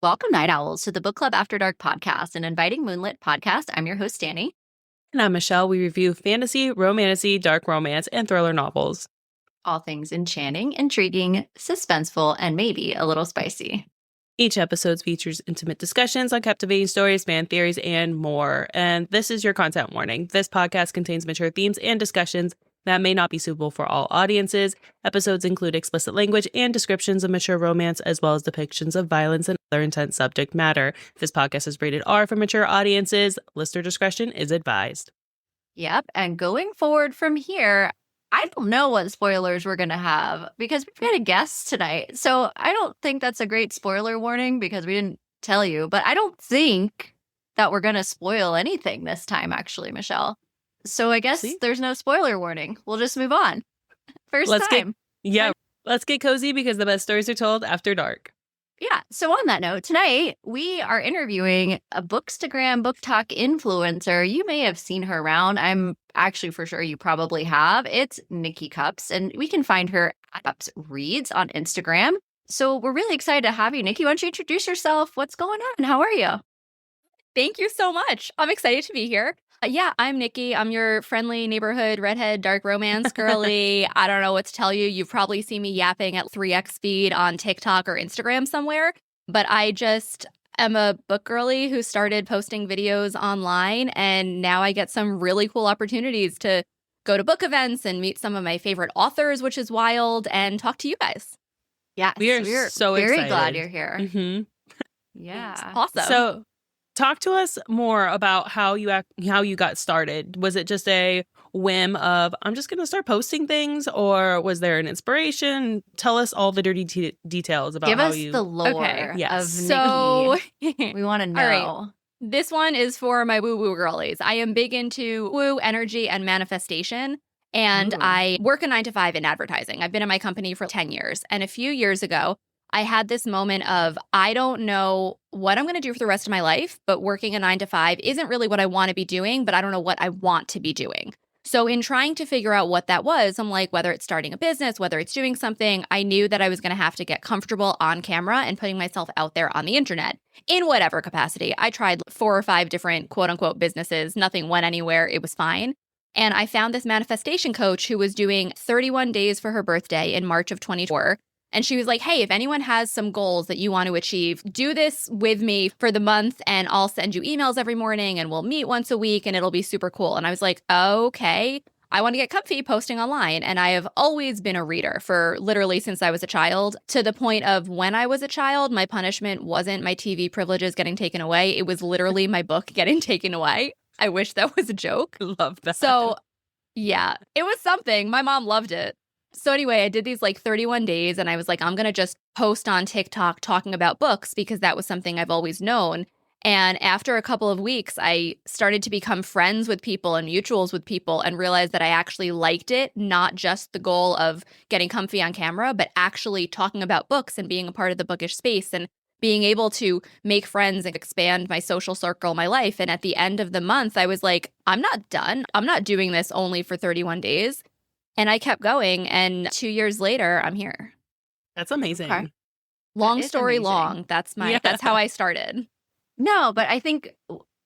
Welcome, Night Owls, to the Book Club After Dark podcast, an inviting moonlit podcast. I'm your host, Danny. And I'm Michelle. We review fantasy, romantasy, dark romance, and thriller novels. All things enchanting, intriguing, suspenseful, and maybe a little spicy. Each episode features intimate discussions on captivating stories, fan theories, and more. And this is your content warning. This podcast contains mature themes and discussions that may not be suitable for all audiences. Episodes include explicit language and descriptions of mature romance, as well as depictions of violence and other intense subject matter. This podcast is rated R for mature audiences. Listener discretion is advised. Yep, and going forward from here, I don't know what spoilers we're going to have because we've got a guest tonight. So I don't think that's a great spoiler warning because we didn't tell you, but I don't think that we're going to spoil anything this time, actually, Michelle. So I guess there's no spoiler warning. We'll just move on. Let's get cozy because the best stories are told after dark. Yeah. So on that note, tonight we are interviewing a Bookstagram book talk influencer. You may have seen her around. I'm actually for sure you probably have. It's Nicki Kupps, and we can find her at Kupps Reads on Instagram. So we're really excited to have you, Nicki. Why don't you introduce yourself? What's going on? How are you? Thank you so much. I'm excited to be here. Yeah, I'm Nicki. I'm your friendly neighborhood redhead dark romance girly. I don't know what to tell you. You've probably seen me yapping at 3x speed on TikTok or Instagram somewhere. But I just am a book girly who started posting videos online. And now I get some really cool opportunities to go to book events and meet some of my favorite authors, which is wild, and talk to you guys. Yeah, we're so very excited. Glad you're here. Mm-hmm. Yeah. Awesome. So talk to us more about how you got started. Was it just a whim of, I'm just going to start posting things, or was there an inspiration? Tell us all the dirty details about how you... Give us the lore of Nicki. So we want to know. All right. This one is for my woo-woo girlies. I am big into woo, energy, and manifestation. And I work a 9-to-5 in advertising. I've been in my company for 10 years. And a few years ago, I had this moment of, I don't know what I'm going to do for the rest of my life, but working a 9-to-5 isn't really what I want to be doing, but I don't know what I want to be doing. So in trying to figure out what that was, I'm like, whether it's starting a business, whether it's doing something, I knew that I was going to have to get comfortable on camera and putting myself out there on the internet in whatever capacity. I tried 4 or 5 different quote unquote businesses. Nothing went anywhere. It was fine. And I found this manifestation coach who was doing 31 days for her birthday in March of 2024. And she was like, hey, if anyone has some goals that you want to achieve, do this with me for the month and I'll send you emails every morning and we'll meet once a week and it'll be super cool. And I was like, okay, I want to get comfy posting online. And I have always been a reader for literally since I was a child, to the point of when I was a child, my punishment wasn't my TV privileges getting taken away. It was literally my book getting taken away. I wish that was a joke. Love that. So yeah, it was something. My mom loved it. So anyway, I did these 31 days and I was like, I'm going to just post on TikTok talking about books because that was something I've always known. And after a couple of weeks, I started to become friends with people and mutuals with people and realized that I actually liked it, not just the goal of getting comfy on camera, but actually talking about books and being a part of the bookish space and being able to make friends and expand my social circle, my life. And at the end of the month, I was like, I'm not done. I'm not doing this only for 31 days. And I kept going, and 2 years later, I'm here. That's amazing. Okay. Long story long. That's how I started. No, but I think,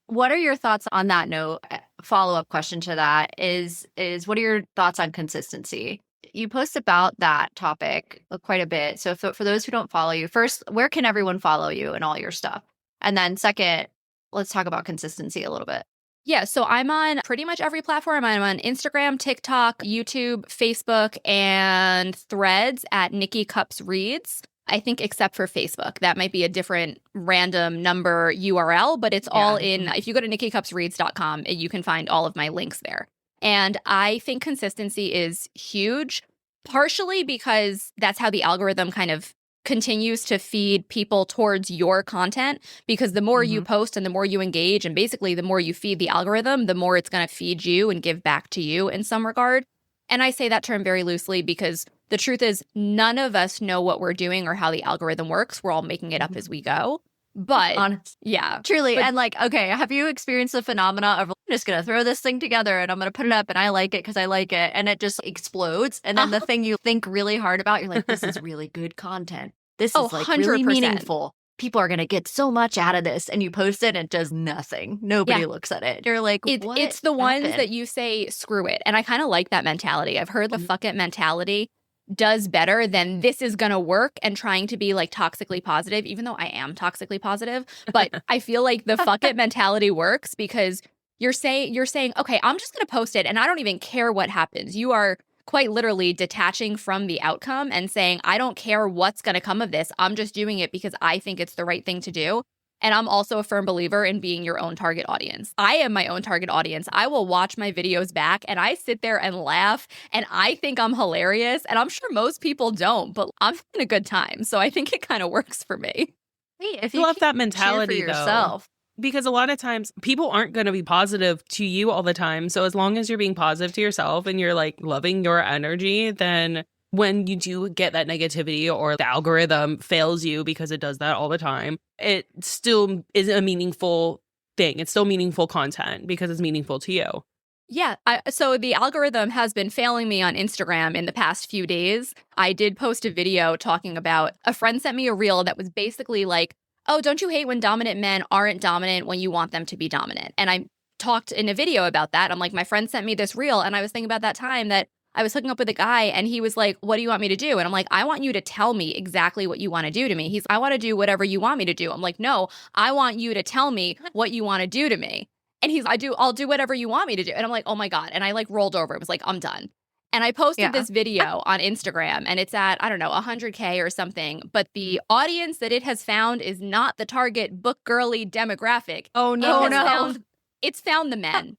what are your thoughts on that note? Follow-up question to that is what are your thoughts on consistency? You post about that topic quite a bit. So for those who don't follow you, first, where can everyone follow you and all your stuff? And then second, let's talk about consistency a little bit. Yeah, so I'm on pretty much every platform. I'm on Instagram, TikTok, YouTube, Facebook, and Threads at Nicki Kupps Reads. I think except for Facebook. That might be a different random number URL, but it's all in. If you go to NickiKuppsReads.com, you can find all of my links there. And I think consistency is huge, partially because that's how the algorithm kind of continues to feed people towards your content, because the more you post and the more you engage and basically the more you feed the algorithm, the more it's going to feed you and give back to you in some regard. And I say that term very loosely because the truth is none of us know what we're doing or how the algorithm works. We're all making it up as we go. But yeah, truly. And okay, have you experienced the phenomena of, I'm just going to throw this thing together and I'm going to put it up and I like it because I like it. And it just explodes. And then the thing you think really hard about, you're like, this is really good content. This is 100%. really meaningful. people are going to get so much out of this. And you post it and it does nothing. Nobody looks at it. You're like, what it's the ones happened? that you say, screw it. And I kind of like that mentality. I've heard the fuck it mentality does better than this is going to work and trying to be like toxically positive, even though I am toxically positive. But I feel like the fuck it mentality works because you're saying, okay, I'm just going to post it and I don't even care what happens. You are quite literally detaching from the outcome and saying, I don't care what's going to come of this. I'm just doing it because I think it's the right thing to do. And I'm also a firm believer in being your own target audience. I am my own target audience. I will watch my videos back and I sit there and laugh and I think I'm hilarious. And I'm sure most people don't, but I'm having a good time. So I think it kind of works for me. Hey, if I you love that cheer mentality for yourself. because a lot of times people aren't going to be positive to you all the time. So as long as you're being positive to yourself and you're like loving your energy, then when you do get that negativity or the algorithm fails you, because it does that all the time, it still is a meaningful thing. It's still meaningful content because it's meaningful to you. Yeah. So the algorithm has been failing me on Instagram in the past few days. I did post a video talking about a friend sent me a reel that was basically like, oh, don't you hate when dominant men aren't dominant when you want them to be dominant? And I talked in a video about that. I'm like, my friend sent me this reel. And I was thinking about that time that I was hooking up with a guy and he was like, what do you want me to do? And I'm like, I want you to tell me exactly what you want to do to me. I want to do whatever you want me to do. I'm like, no, I want you to tell me what you want to do to me. And I'll do whatever you want me to do. And I'm like, oh my God. And I like rolled over. It was like, I'm done. And I posted this video on Instagram and it's at, I don't know, 100K or something. But the audience that it has found is not the target book girly demographic. Oh, no. It's found the men.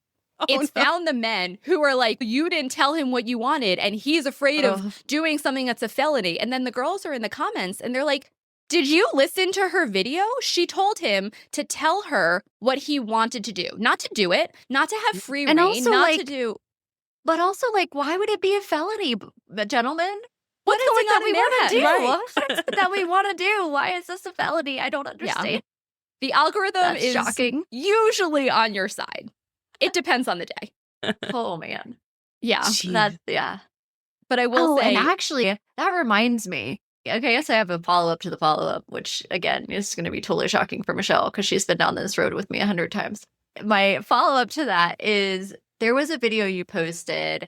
Found the men who are like, you didn't tell him what you wanted and he's afraid of doing something that's a felony. And then the girls are in the comments and they're like, did you listen to her video? She told him to tell her what he wanted to do, not to do it, not to have free reign, also, not like, to do. But also, like, why would it be a felony, gentlemen? What's going on in their head? What is it that we want to do? Why is this a felony? I don't understand. Yeah. The algorithm is shocking. Usually on your side. It depends on the day. Oh, man. Yeah. Yeah. But I will say. And actually, that reminds me. Okay, yes, I have a follow-up to the follow-up, which, again, is going to be totally shocking for Michelle because she's been down this road with me 100 times. My follow-up to that is there was a video you posted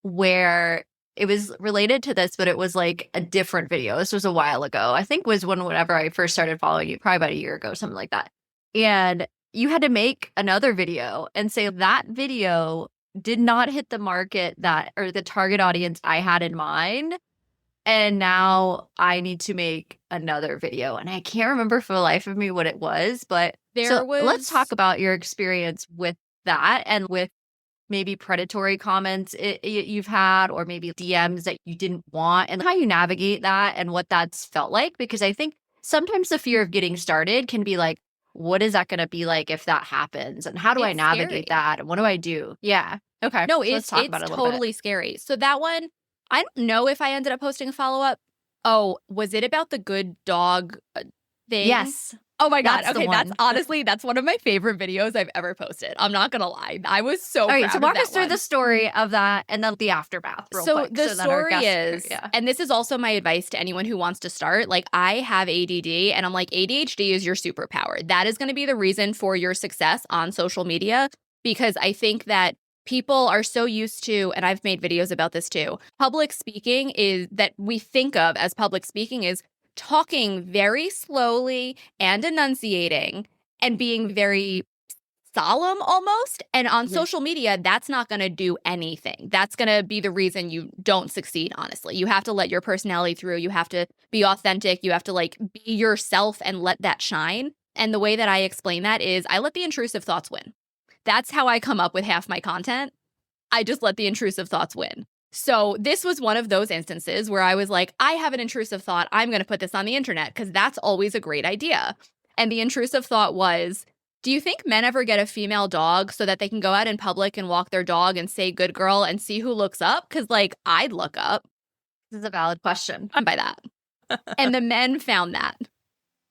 where it was related to this, but it was like a different video. This was a while ago. I think was whenever I first started following you, probably about a year ago, something like that. And you had to make another video and say that video did not hit the market or the target audience I had in mind. And now I need to make another video. And I can't remember for the life of me what it was. But let's talk about your experience with that and with maybe predatory comments you've had or maybe DMs that you didn't want and how you navigate that and what that's felt like. Because I think sometimes the fear of getting started can be like, what is that going to be like if that happens? And how do I navigate that? And what do I do? Yeah. Okay. No, it's totally scary. So that one, I don't know if I ended up posting a follow-up. Oh, was it about the good dog thing? Yes. Oh my God. Okay, that's one of my favorite videos I've ever posted. I'm not going to lie. I was so proud of that. So walk us through the story of that and then the aftermath real quick. The story is, and this is also my advice to anyone who wants to start, like I have ADD and I'm like, ADHD is your superpower. That is going to be the reason for your success on social media because I think that people are so used to, and I've made videos about this too, public speaking is that we think of as public speaking is talking very slowly and enunciating and being very solemn almost. And on social media, that's not going to do anything. That's going to be the reason you don't succeed, honestly. You have to let your personality through. You have to be authentic. You have to like be yourself and let that shine. And the way that I explain that is I let the intrusive thoughts win. That's how I come up with half my content. I just let the intrusive thoughts win. So this was one of those instances where I was like, I have an intrusive thought. I'm going to put this on the internet because that's always a great idea. And the intrusive thought was, do you think men ever get a female dog so that they can go out in public and walk their dog and say good girl and see who looks up? Because like I'd look up. This is a valid question. I'm by that. And the men found that.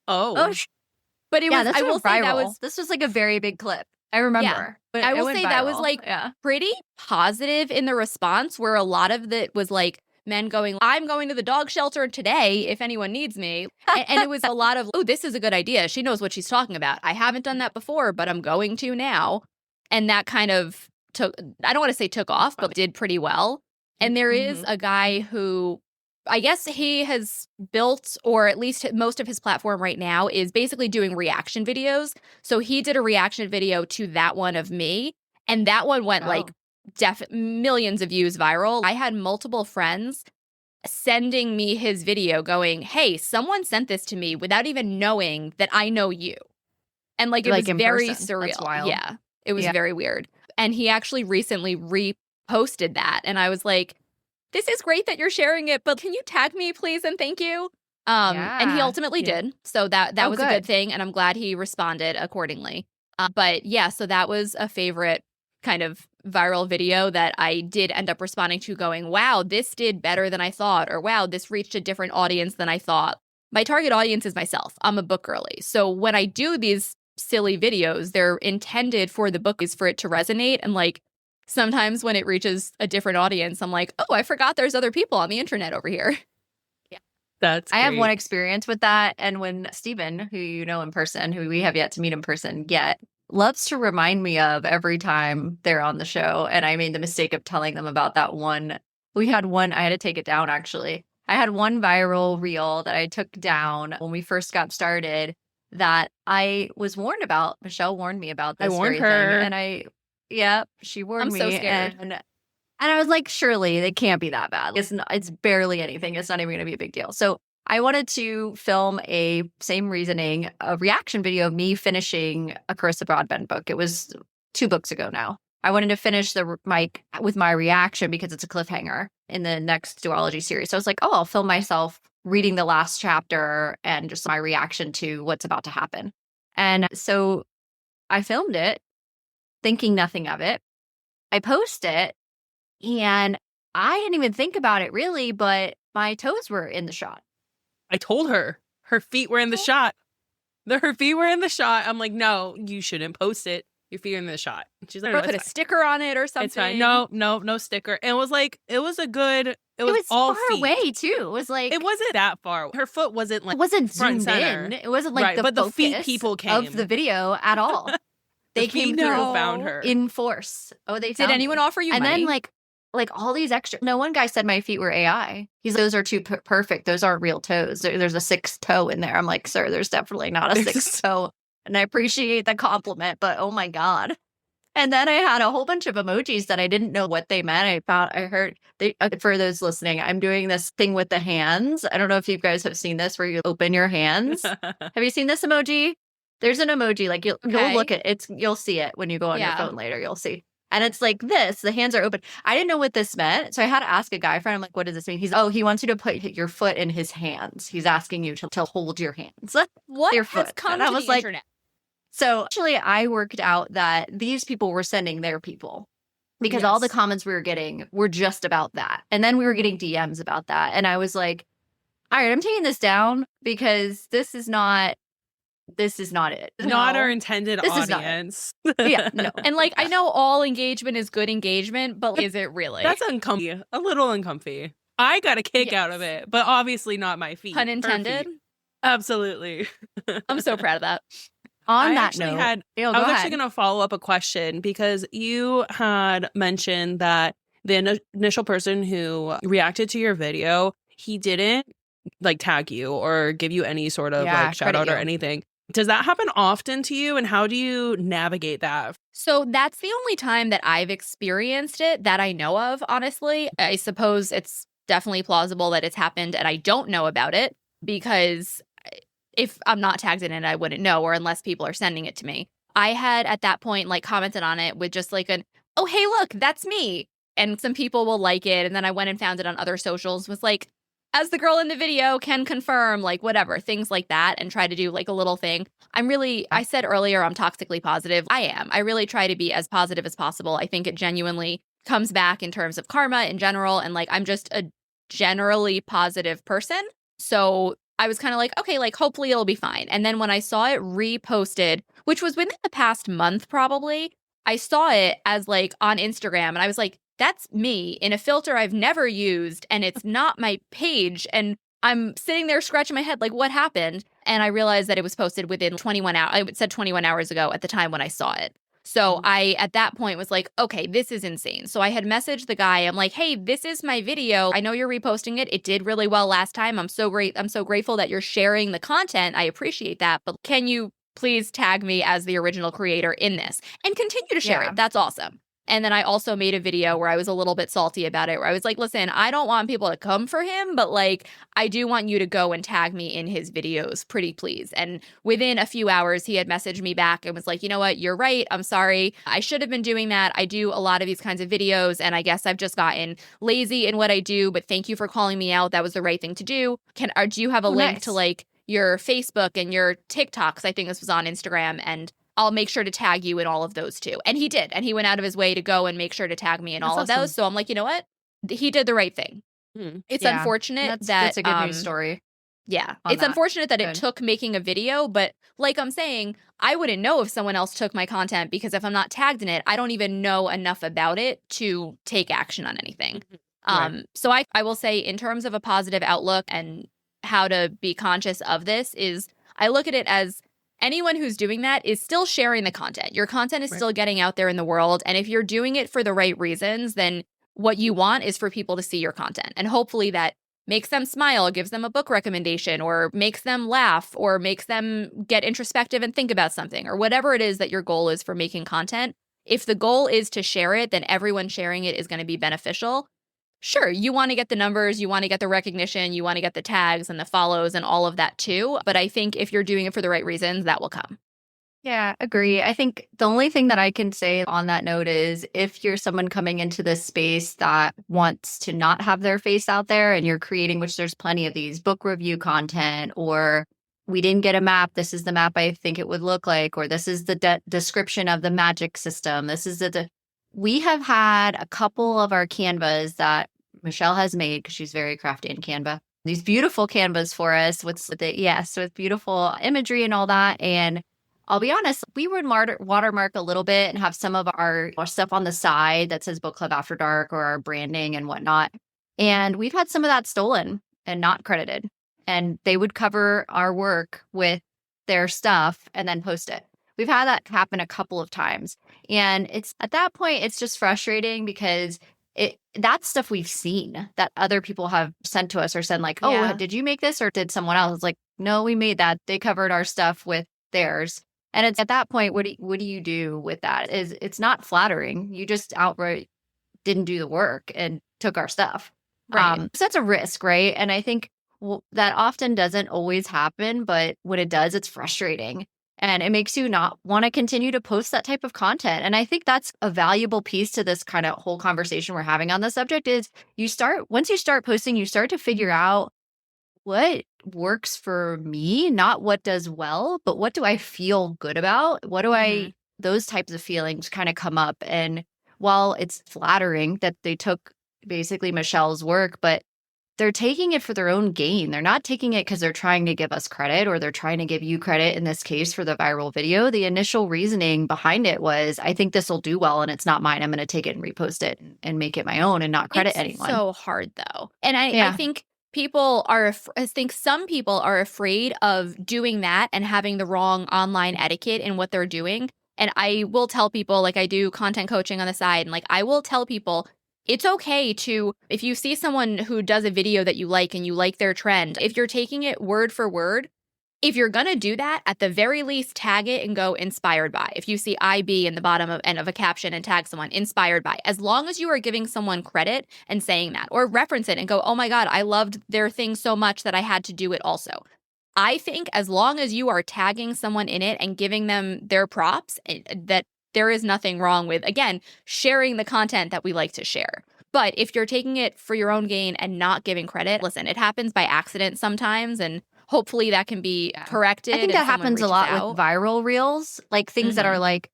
But it was, I will say this was like a very big clip. I remember. Yeah. But I will say that was like pretty positive in the response where a lot of it was like men going, I'm going to the dog shelter today if anyone needs me. And it was a lot of, oh, this is a good idea. She knows what she's talking about. I haven't done that before, but I'm going to now. And that kind of took, I don't want to say took off, but did pretty well. And there is a guy who, I guess he has built, or at least most of his platform right now is basically doing reaction videos. So he did a reaction video to that one of me. And that one went like millions of views viral. I had multiple friends sending me his video going, hey, someone sent this to me without even knowing that I know you. And like, it was very surreal. That's wild. Yeah, it was very weird. And he actually recently reposted that. And I was like, this is great that you're sharing it, but can you tag me, please? And thank you. And he ultimately did. So that was a good thing. And I'm glad he responded accordingly. But yeah, so that was a favorite kind of viral video that I did end up responding to going, wow, this did better than I thought. Or wow, this reached a different audience than I thought. My target audience is myself. I'm a book girly. So when I do these silly videos, they're intended for the book is for it to resonate. And like, sometimes when it reaches a different audience, I'm like, oh, I forgot there's other people on the internet over here. Yeah. That's great. I have one experience with that. And when Steven, who you know in person, who we have yet to meet in person yet, loves to remind me of every time they're on the show. And I made the mistake of telling them about that one. We had one, I had to take it down actually. I had one viral reel that I took down when we first got started that I was warned about. Michelle warned me about this. I warned very her. thing. And she warned me. I'm so scared. And I was like, surely they can't be that bad. It's barely anything. It's not even going to be a big deal. So I wanted to film a reaction video of me finishing a Carissa Broadbent book. It was 2 books ago now. I wanted to finish with my reaction because it's a cliffhanger in the next duology series. So I was like, oh, I'll film myself reading the last chapter and just my reaction to what's about to happen. And so I filmed it, thinking nothing of it. I post it, and I didn't even think about it really, but my toes were in the shot. I told her her feet were in the shot. Her feet were in the shot. I'm like, no, you shouldn't post it. Your feet are in the shot. She's like, or put a sticker on it or something. It's fine. No sticker. And it was like, it was all far feet. away too. It was like, it wasn't that far. Her foot wasn't like, it wasn't front zoomed center. in. It wasn't like right, the but the focus feet people came of the video at all. They came through, found her in force. Oh, they Did anyone offer you money? And then like all these extra. No, one guy said my feet were AI. He's like, those are too perfect. Those aren't real toes. There's a 6th toe in there. I'm like, sir, there's definitely not a 6th toe. And I appreciate the compliment, but oh my God. And then I had a whole bunch of emojis that I didn't know what they meant. For those listening, I'm doing this thing with the hands. I don't know if you guys have seen this where you open your hands. Have you seen this emoji? There's an emoji, like you'll look at it. You'll see it when you go on your phone later. You'll see. And it's like this, the hands are open. I didn't know what this meant. So I had to ask a guy friend. I'm like, what does this mean? He wants you to put your foot in his hands. He's asking you to hold your hands. What your has foot. come and to I was the like, internet? So actually I worked out that these people were sending their people because all the comments we were getting were just about that. And then we were getting DMs about that. And I was like, all right, I'm taking this down because this is not it. Not our intended audience. Yeah, no. And like, I know all engagement is good engagement, but is it really? That's uncomfy. A little uncomfy. I got a kick out of it, but obviously not my feet. Pun intended. Absolutely. I'm so proud of that. On that note, I was actually going to follow up a question because you had mentioned that the initial person who reacted to your video, he didn't like tag you or give you any sort of like shout out or anything. Does that happen often to you, and how do you navigate that? So that's the only time that I've experienced it that I know of, honestly. I suppose it's definitely plausible that it's happened and I don't know about it because if I'm not tagged in it, I wouldn't know, or unless people are sending it to me. I had at that point like commented on it with just like oh, hey, look, that's me. And some people will like it. And then I went and found it on other socials, was like, as the girl in the video can confirm, like whatever, things like that, and try to do like a little thing. I said earlier, I'm toxically positive. I am. I really try to be as positive as possible. I think it genuinely comes back in terms of karma in general. And like, I'm just a generally positive person. So I was kind of like, okay, like hopefully it'll be fine. And then when I saw it reposted, which was within the past month probably, I saw it as like on Instagram and I was like, that's me in a filter I've never used, and it's not my page. And I'm sitting there scratching my head, like, what happened? And I realized that it was posted within 21 hours. It said 21 hours ago at the time when I saw it. So I, at that point, was like, okay, this is insane. So I had messaged the guy. I'm like, hey, this is my video. I know you're reposting it. It did really well last time. I'm so grateful that you're sharing the content. I appreciate that. But can you please tag me as the original creator in this and continue to share it? That's awesome. And then I also made a video where I was a little bit salty about it, where I was like, listen, I don't want people to come for him, but like, I do want you to go and tag me in his videos, pretty please. And within a few hours, he had messaged me back and was like, you know what, you're right. I'm sorry. I should have been doing that. I do a lot of these kinds of videos, and I guess I've just gotten lazy in what I do, but thank you for calling me out. That was the right thing to do. Do you have a link to like your Facebook and your TikToks? I think this was on Instagram, and I'll make sure to tag you in all of those too. And he did. And he went out of his way to go and make sure to tag me in all of those. So I'm like, you know what? He did the right thing. It's unfortunate that's a good news story. Yeah. It's unfortunate that it took making a video, but like I'm saying, I wouldn't know if someone else took my content, because if I'm not tagged in it, I don't even know enough about it to take action on anything. So I will say, in terms of a positive outlook and how to be conscious of this, is I look at it as anyone who's doing that is still sharing the content. Your content is still getting out there in the world. And if you're doing it for the right reasons, then what you want is for people to see your content. And hopefully that makes them smile, gives them a book recommendation, or makes them laugh, or makes them get introspective and think about something, or whatever it is that your goal is for making content. If the goal is to share it, then everyone sharing it is going to be beneficial. Sure, you want to get the numbers, you want to get the recognition, you want to get the tags and the follows and all of that too. But I think if you're doing it for the right reasons, that will come. Yeah, agree. I think the only thing that I can say on that note is, if you're someone coming into this space that wants to not have their face out there, and you're creating, which there's plenty of these, book review content, or we didn't get a map, this is the map I think it would look like, or this is the description of the magic system. This is we have had a couple of our Canvas that Michelle has made, because she's very crafty in Canva, these beautiful Canvas for us with beautiful imagery and all that. And I'll be honest, we would watermark a little bit and have some of our stuff on the side that says Book Club After Dark, or our branding and whatnot. And we've had some of that stolen and not credited. And they would cover our work with their stuff and then post it. We've had that happen a couple of times. And it's at that point, it's just frustrating, because that's stuff we've seen that other people have sent to us, or said like, oh, did you make this, or did someone else? It's like, no, we made that. They covered our stuff with theirs. And it's at that point, what do you do with that? It's not flattering. You just outright didn't do the work and took our stuff. Right. So that's a risk, right? And I think that often doesn't always happen, but when it does, it's frustrating. And it makes you not want to continue to post that type of content. And I think that's a valuable piece to this kind of whole conversation we're having on the subject, is once you start posting, you start to figure out what works for me, not what does well, but what do I feel good about? Those types of feelings kind of come up. And while it's flattering that they took basically Michelle's work, but they're taking it for their own gain. They're not taking it because they're trying to give us credit, or they're trying to give you credit in this case for the viral video. The initial reasoning behind it was, I think this will do well and it's not mine. I'm going to take it and repost it and make it my own and not credit anyone. It's so hard though. And I think some people are afraid of doing that and having the wrong online etiquette in what they're doing. And I will tell people, like, I do content coaching on the side, and like, I will tell people, it's okay to, if you see someone who does a video that you like and you like their trend, if you're taking it word for word, if you're going to do that, at the very least, tag it and go inspired by. If you see IB in the bottom of a caption and tag someone inspired by, as long as you are giving someone credit and saying that, or reference it and go, oh my God, I loved their thing so much that I had to do it also. I think as long as you are tagging someone in it and giving them their props, that there is nothing wrong with, again, sharing the content that we like to share. But if you're taking it for your own gain and not giving credit, listen, it happens by accident sometimes, and hopefully that can be corrected. I think that happens a lot with viral reels, like things that are like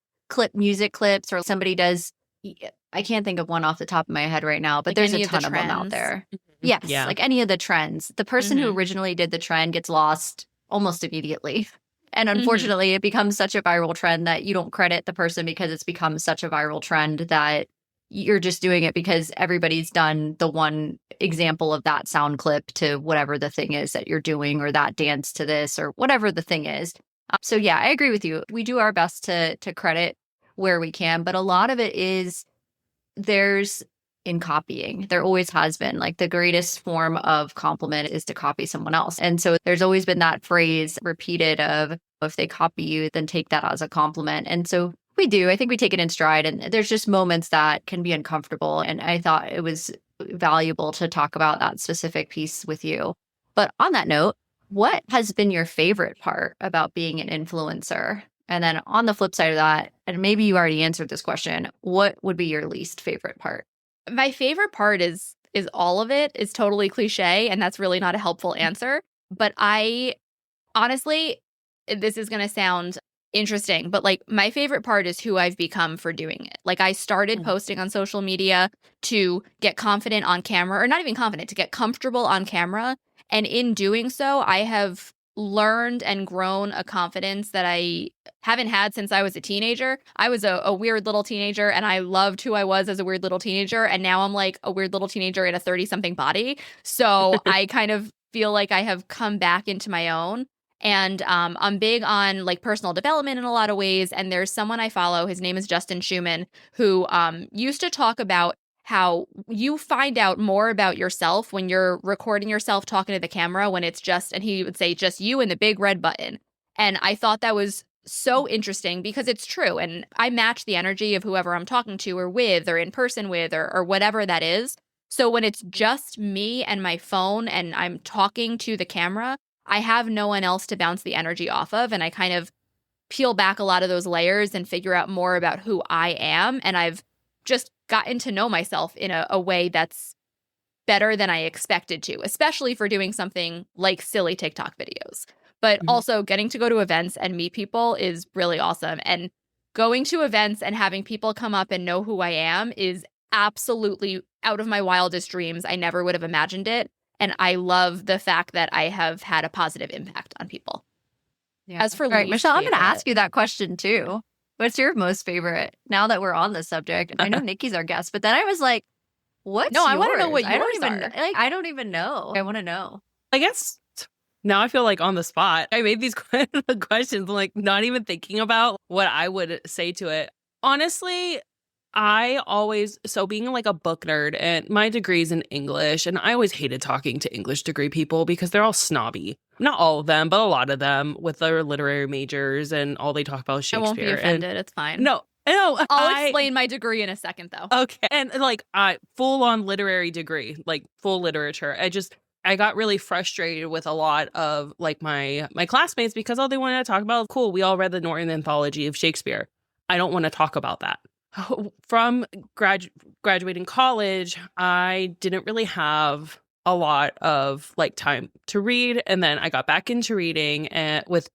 music clips, or somebody does, I can't think of one off the top of my head right now, but there's a ton of them out there. Yes, like any of the trends. The person who originally did the trend gets lost almost immediately. And unfortunately, it becomes such a viral trend that you don't credit the person, because it's become such a viral trend that you're just doing it because everybody's done the one example of that sound clip to whatever the thing is that you're doing, or that dance to this, or whatever the thing is. So yeah, I agree with you. We do our best to credit where we can, but a lot of it is there's in copying. There always has been. Like, the greatest form of compliment is to copy someone else. And so there's always been that phrase repeated of, if they copy you, then take that as a compliment. And so we do. I think we take it in stride. And there's just moments that can be uncomfortable. And I thought it was valuable to talk about that specific piece with you. But on that note, what has been your favorite part about being an influencer? And then on the flip side of that, and maybe you already answered this question, what would be your least favorite part? My favorite part is all of it is totally cliche, and that's really not a helpful answer. But I honestly, this is going to sound interesting, but like, my favorite part is who I've become for doing it. Like, I started posting on social media to get confident on camera, or not even confident, to get comfortable on camera. And in doing so, I have learned and grown a confidence that I haven't had since I was a teenager. I was a weird little teenager, and I loved who I was as a weird little teenager. And now I'm like a weird little teenager in a 30-something body. So I kind of feel like I have come back into my own. And I'm big on like personal development in a lot of ways. And there's someone I follow, his name is Justin Schumann, who used to talk about how you find out more about yourself when you're recording yourself talking to the camera, when it's just, and he would say, just you and the big red button. And I thought that was so interesting, because it's true. And I match the energy of whoever I'm talking to or with, or in person with, or whatever that is. So when it's just me and my phone and I'm talking to the camera, I have no one else to bounce the energy off of. And I kind of peel back a lot of those layers and figure out more about who I am. And I've just gotten to know myself in a way that's better than I expected to, especially for doing something like silly TikTok videos. But also getting to go to events and meet people is really awesome. And going to events and having people come up and know who I am is absolutely out of my wildest dreams. I never would have imagined it. And I love the fact that I have had a positive impact on people. Yeah. As for All right, least Michelle, I'm going to favorite- ask you that question too. What's your most favorite, now that we're on the subject? I know Nikki's our guest, but then I was like, what's No, I wanna know yours? what I don't yours even, are. like, I don't even know. I want to know. I guess now I feel like on the spot. I made these questions, like not even thinking about what I would say to it. Honestly, so being like a book nerd, and my degree's in English, and I always hated talking to English degree people because they're all snobby. Not all of them, but a lot of them with their literary majors, and all they talk about is Shakespeare. I won't be offended. It's fine. No, I'll explain my degree in a second, though. Okay. And like full on literary degree, like full literature. I got really frustrated with a lot of like my classmates because all they wanted to talk about, cool, we all read the Norton Anthology of Shakespeare. I don't want to talk about that. From graduating college, I didn't really have a lot of like time to read, and then I got back into reading with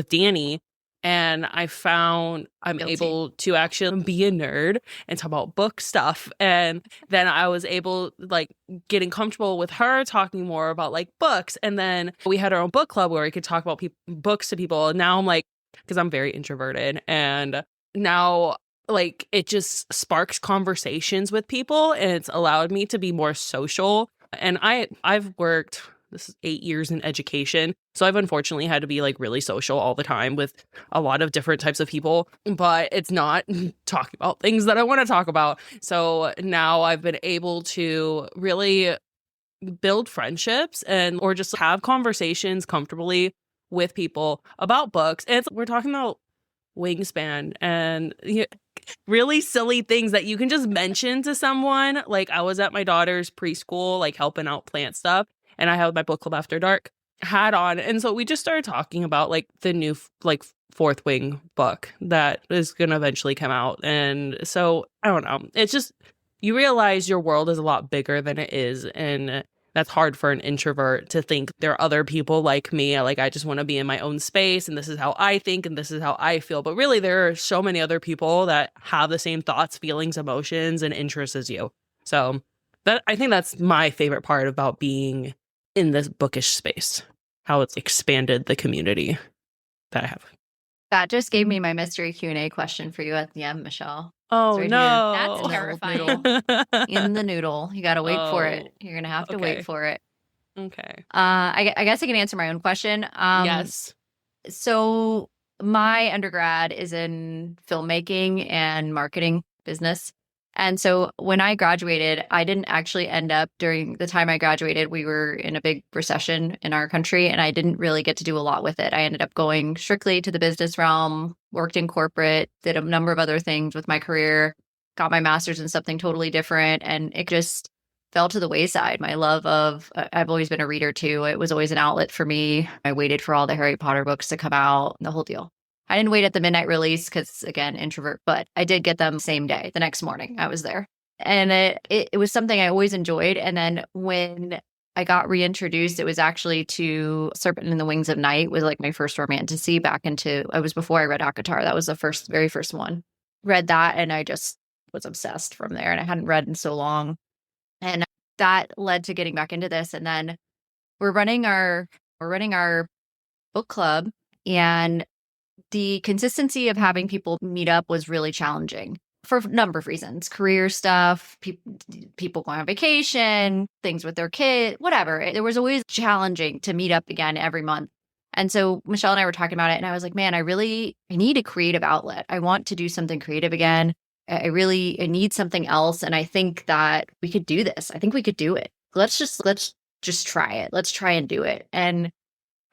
Danny, and I found I'm able to actually be a nerd and talk about book stuff. And then I was able, like, getting comfortable with her talking more about like books, and then we had our own book club where we could talk about books to people. And now I'm like, because I'm very introverted, and now like it just sparks conversations with people, and it's allowed me to be more social. And I've worked, this is 8 years in education, so I've unfortunately had to be like really social all the time with a lot of different types of people, but it's not talking about things that I want to talk about. So now I've been able to really build friendships or just have conversations comfortably with people about books. And we're talking about Wingspan and really silly things that you can just mention to someone. Like, I was at my daughter's preschool, like helping out plant stuff, and I had my book club after dark hat on, and so we just started talking about like the new like Fourth Wing book that is gonna eventually come out. And so I don't know, it's just, you realize your world is a lot bigger than it is, and that's hard for an introvert to think there are other people like me. Like, I just want to be in my own space, and this is how I think, and this is how I feel. But really, there are so many other people that have the same thoughts, feelings, emotions, and interests as you. So I think that's my favorite part about being in this bookish space, how it's expanded the community that I have. That just gave me my mystery Q&A question for you at the end, Michelle. Oh, right no. That's In the old terrifying. noodle. In the noodle. You got to wait for it. You're going to have to okay. wait for it. Okay. I guess I can answer my own question. Yes. So my undergrad is in filmmaking and marketing business. And so when I graduated, I didn't actually end up during the time I graduated, we were in a big recession in our country, and I didn't really get to do a lot with it. I ended up going strictly to the business realm, worked in corporate, did a number of other things with my career, got my master's in something totally different, and it just fell to the wayside. My love of, I've always been a reader too. It was always an outlet for me. I waited for all the Harry Potter books to come out, the whole deal. I didn't wait at the midnight release because, again, introvert, but I did get them same day. The next morning, I was there. And it was something I always enjoyed. And then when I got reintroduced, it was actually to Serpent in the Wings of Night, was like my first romantasy back into, it was before I read Akatar. That was the very first one. Read that, and I just was obsessed from there. And I hadn't read in so long. And that led to getting back into this. And then we're running our book club, and the consistency of having people meet up was really challenging for a number of reasons. Career stuff, people going on vacation, things with their kid, whatever. It was always challenging to meet up again every month. And so Michelle and I were talking about it, and I was like, man, I need a creative outlet. I want to do something creative again. I need something else. And I think that we could do this. I think we could do it. Let's just try it. Let's try and do it. And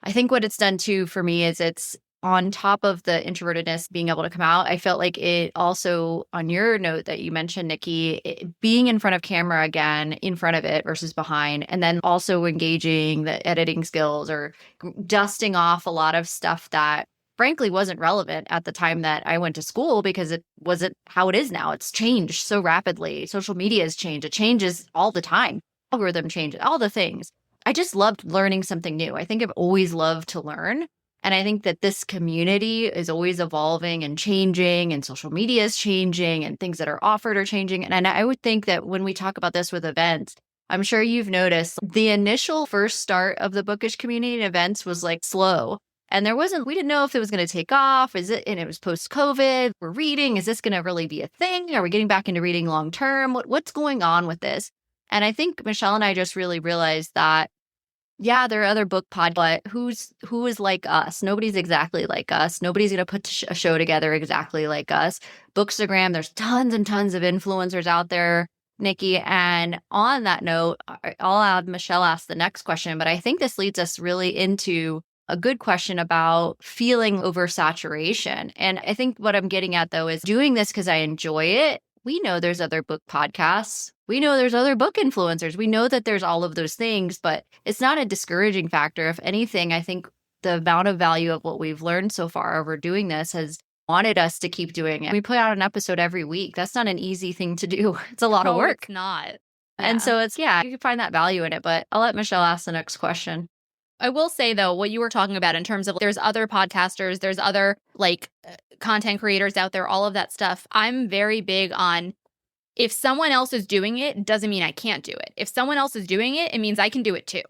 I think what it's done too for me is it's on top of the introvertedness being able to come out. I felt like it also, on your note that you mentioned, Nicki, being in front of camera again, in front of it versus behind, and then also engaging the editing skills or dusting off a lot of stuff that frankly wasn't relevant at the time that I went to school, because it wasn't how it is now. It's changed so rapidly. Social media has changed. It changes all the time. Algorithm changes, all the things. I just loved learning something new. I think I've always loved to learn. And I think that this community is always evolving and changing, and social media is changing, and things that are offered are changing. And I would think that when we talk about this with events, I'm sure you've noticed the initial first start of the bookish community and events was like slow. And we didn't know if it was going to take off. And it was post-COVID. We're reading. Is this going to really be a thing? Are we getting back into reading long term? What's going on with this? And I think Michelle and I just really realized that, yeah, there are other book podcasts, but who is like us? Nobody's exactly like us. Nobody's going to put a show together exactly like us. Bookstagram, there's tons and tons of influencers out there, Nicki. And on that note, I'll have Michelle ask the next question, but I think this leads us really into a good question about feeling oversaturation. And I think what I'm getting at, though, is doing this because I enjoy it. We know there's other book podcasts. We know there's other book influencers. We know that there's all of those things, but it's not a discouraging factor. If anything, I think the amount of value of what we've learned so far over doing this has wanted us to keep doing it. We put out an episode every week. That's not an easy thing to do. It's a lot of work. It's not. Yeah. And so you can find that value in it, but I'll let Michelle ask the next question. I will say, though, what you were talking about in terms of there's other podcasters, there's other content creators out there, all of that stuff. I'm very big on, if someone else is doing it, doesn't mean I can't do it. If someone else is doing it, it means I can do it too.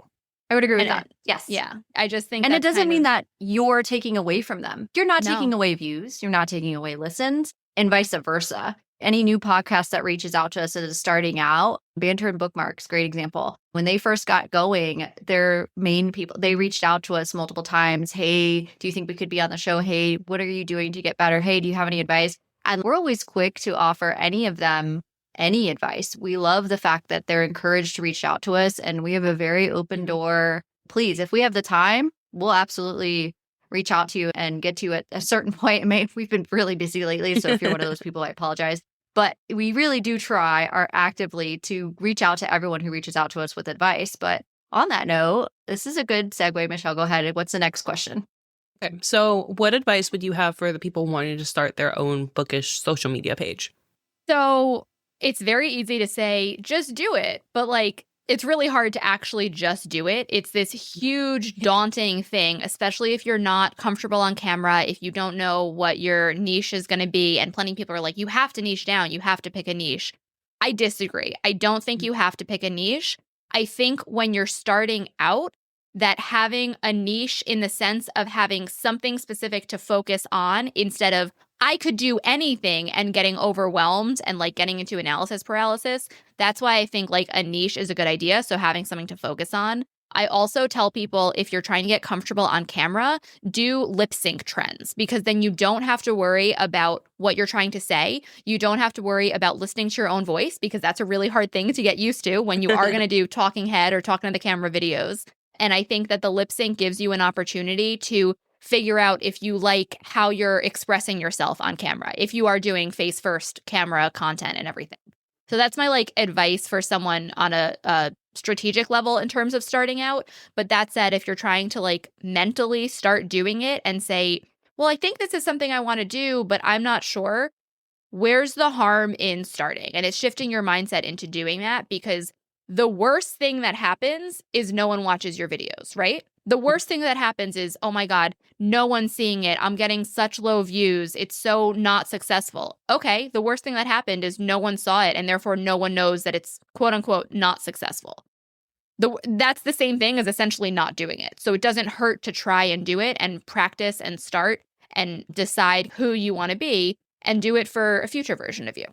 I would agree with that. Yes. Yeah. I just think and it doesn't mean that you're taking away from them. You're not taking away views. You're not taking away listens, and vice versa. Any new podcast that reaches out to us that is starting out, Banter and Bookmarks, great example. When they first got going, their main people, they reached out to us multiple times. Hey, do you think we could be on the show? Hey, what are you doing to get better? Hey, do you have any advice? And we're always quick to offer any of them any advice. We love the fact that they're encouraged to reach out to us, and we have a very open door. Please, if we have the time, we'll absolutely reach out to you and get to you at a certain point. We've been really busy lately, so if you're one of those people, I apologize. But we really do are actively to reach out to everyone who reaches out to us with advice. But on that note, this is a good segue. Michelle, go ahead. What's the next question? Okay. So what advice would you have for the people wanting to start their own bookish social media page? So it's very easy to say, just do it. But it's really hard to actually just do it. It's this huge, daunting thing, especially if you're not comfortable on camera, if you don't know what your niche is going to be. And plenty of people are like, you have to niche down. You have to pick a niche. I disagree. I don't think you have to pick a niche. I think when you're starting out, that having a niche in the sense of having something specific to focus on instead of I could do anything and getting overwhelmed and like getting into analysis paralysis. That's why I think like a niche is a good idea. So having something to focus on. I also tell people if you're trying to get comfortable on camera, do lip sync trends because then you don't have to worry about what you're trying to say. You don't have to worry about listening to your own voice because that's a really hard thing to get used to when you are going to do talking head or talking to the camera videos. And I think that the lip sync gives you an opportunity to figure out if you like how you're expressing yourself on camera, if you are doing face first camera content and everything. So that's my like advice for someone on a strategic level in terms of starting out. But that said, if you're trying to like mentally start doing it and say, well, I think this is something I want to do, but I'm not sure, where's the harm in starting? And it's shifting your mindset into doing that because the worst thing that happens is no one watches your videos, right? The worst thing that happens is, oh my God, no one's seeing it. I'm getting such low views. It's so not successful. Okay, the worst thing that happened is no one saw it and therefore no one knows that it's quote unquote not successful. That's the same thing as essentially not doing it. So it doesn't hurt to try and do it and practice and start and decide who you want to be and do it for a future version of you.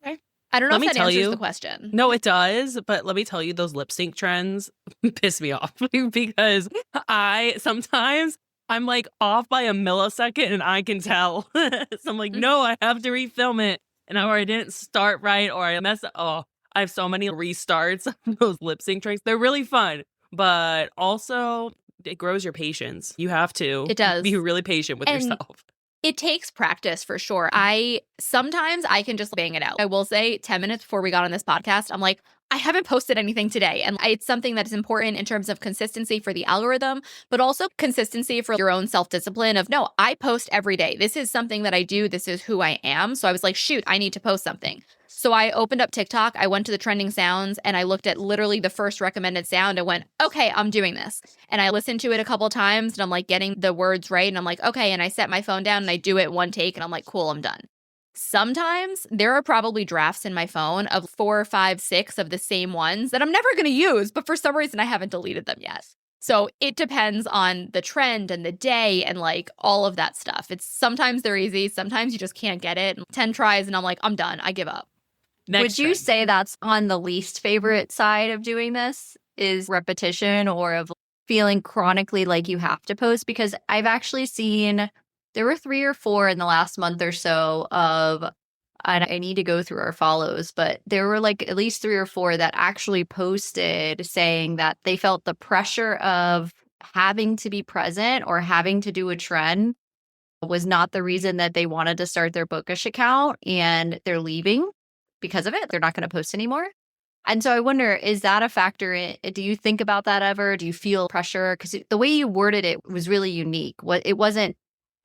Okay. I don't know Let me if that tell answers you- the question. No, it does. But let me tell you, those lip sync trends piss me off because I'm like off by a millisecond and I can tell. So I'm like, no, I have to refilm it. And or I didn't start right or I messed up. Oh, I have so many restarts of those lip sync tricks. They're really fun, but also it grows your patience. You have to It does. be really patient with And yourself. it takes practice for sure. Sometimes I can just bang it out. I will say 10 minutes before we got on this podcast, I'm like, I haven't posted anything today. And it's something that is important in terms of consistency for the algorithm, but also consistency for your own self-discipline of, no, I post every day. This is something that I do. This is who I am. So I was like, shoot, I need to post something. So I opened up TikTok, I went to the trending sounds, and I looked at literally the first recommended sound and went, okay, I'm doing this. And I listened to it a couple of times and I'm like getting the words right. And I'm like, okay. And I set my phone down and I do it one take and I'm like, cool, I'm done. Sometimes there are probably drafts in my phone of 4, 5, 6 of the same ones that I'm never going to use, but for some reason I haven't deleted them yet. So it depends on the trend and the day and like all of that stuff. It's sometimes they're easy. Sometimes you just can't get it. 10 tries and I'm like, I'm done. I give up. Would you say that's on the least favorite side of doing this is repetition or of feeling chronically like you have to post? Because I've actually seen there were 3 or 4 in the last month or so of, and I need to go through our follows, but there were like at least 3 or 4 that actually posted saying that they felt the pressure of having to be present or having to do a trend was not the reason that they wanted to start their Bookish account and they're leaving because of it. They're not going to post anymore. And so I wonder, is that a factor? Do you think about that ever? Do you feel pressure? Because the way you worded it was really unique. It wasn't,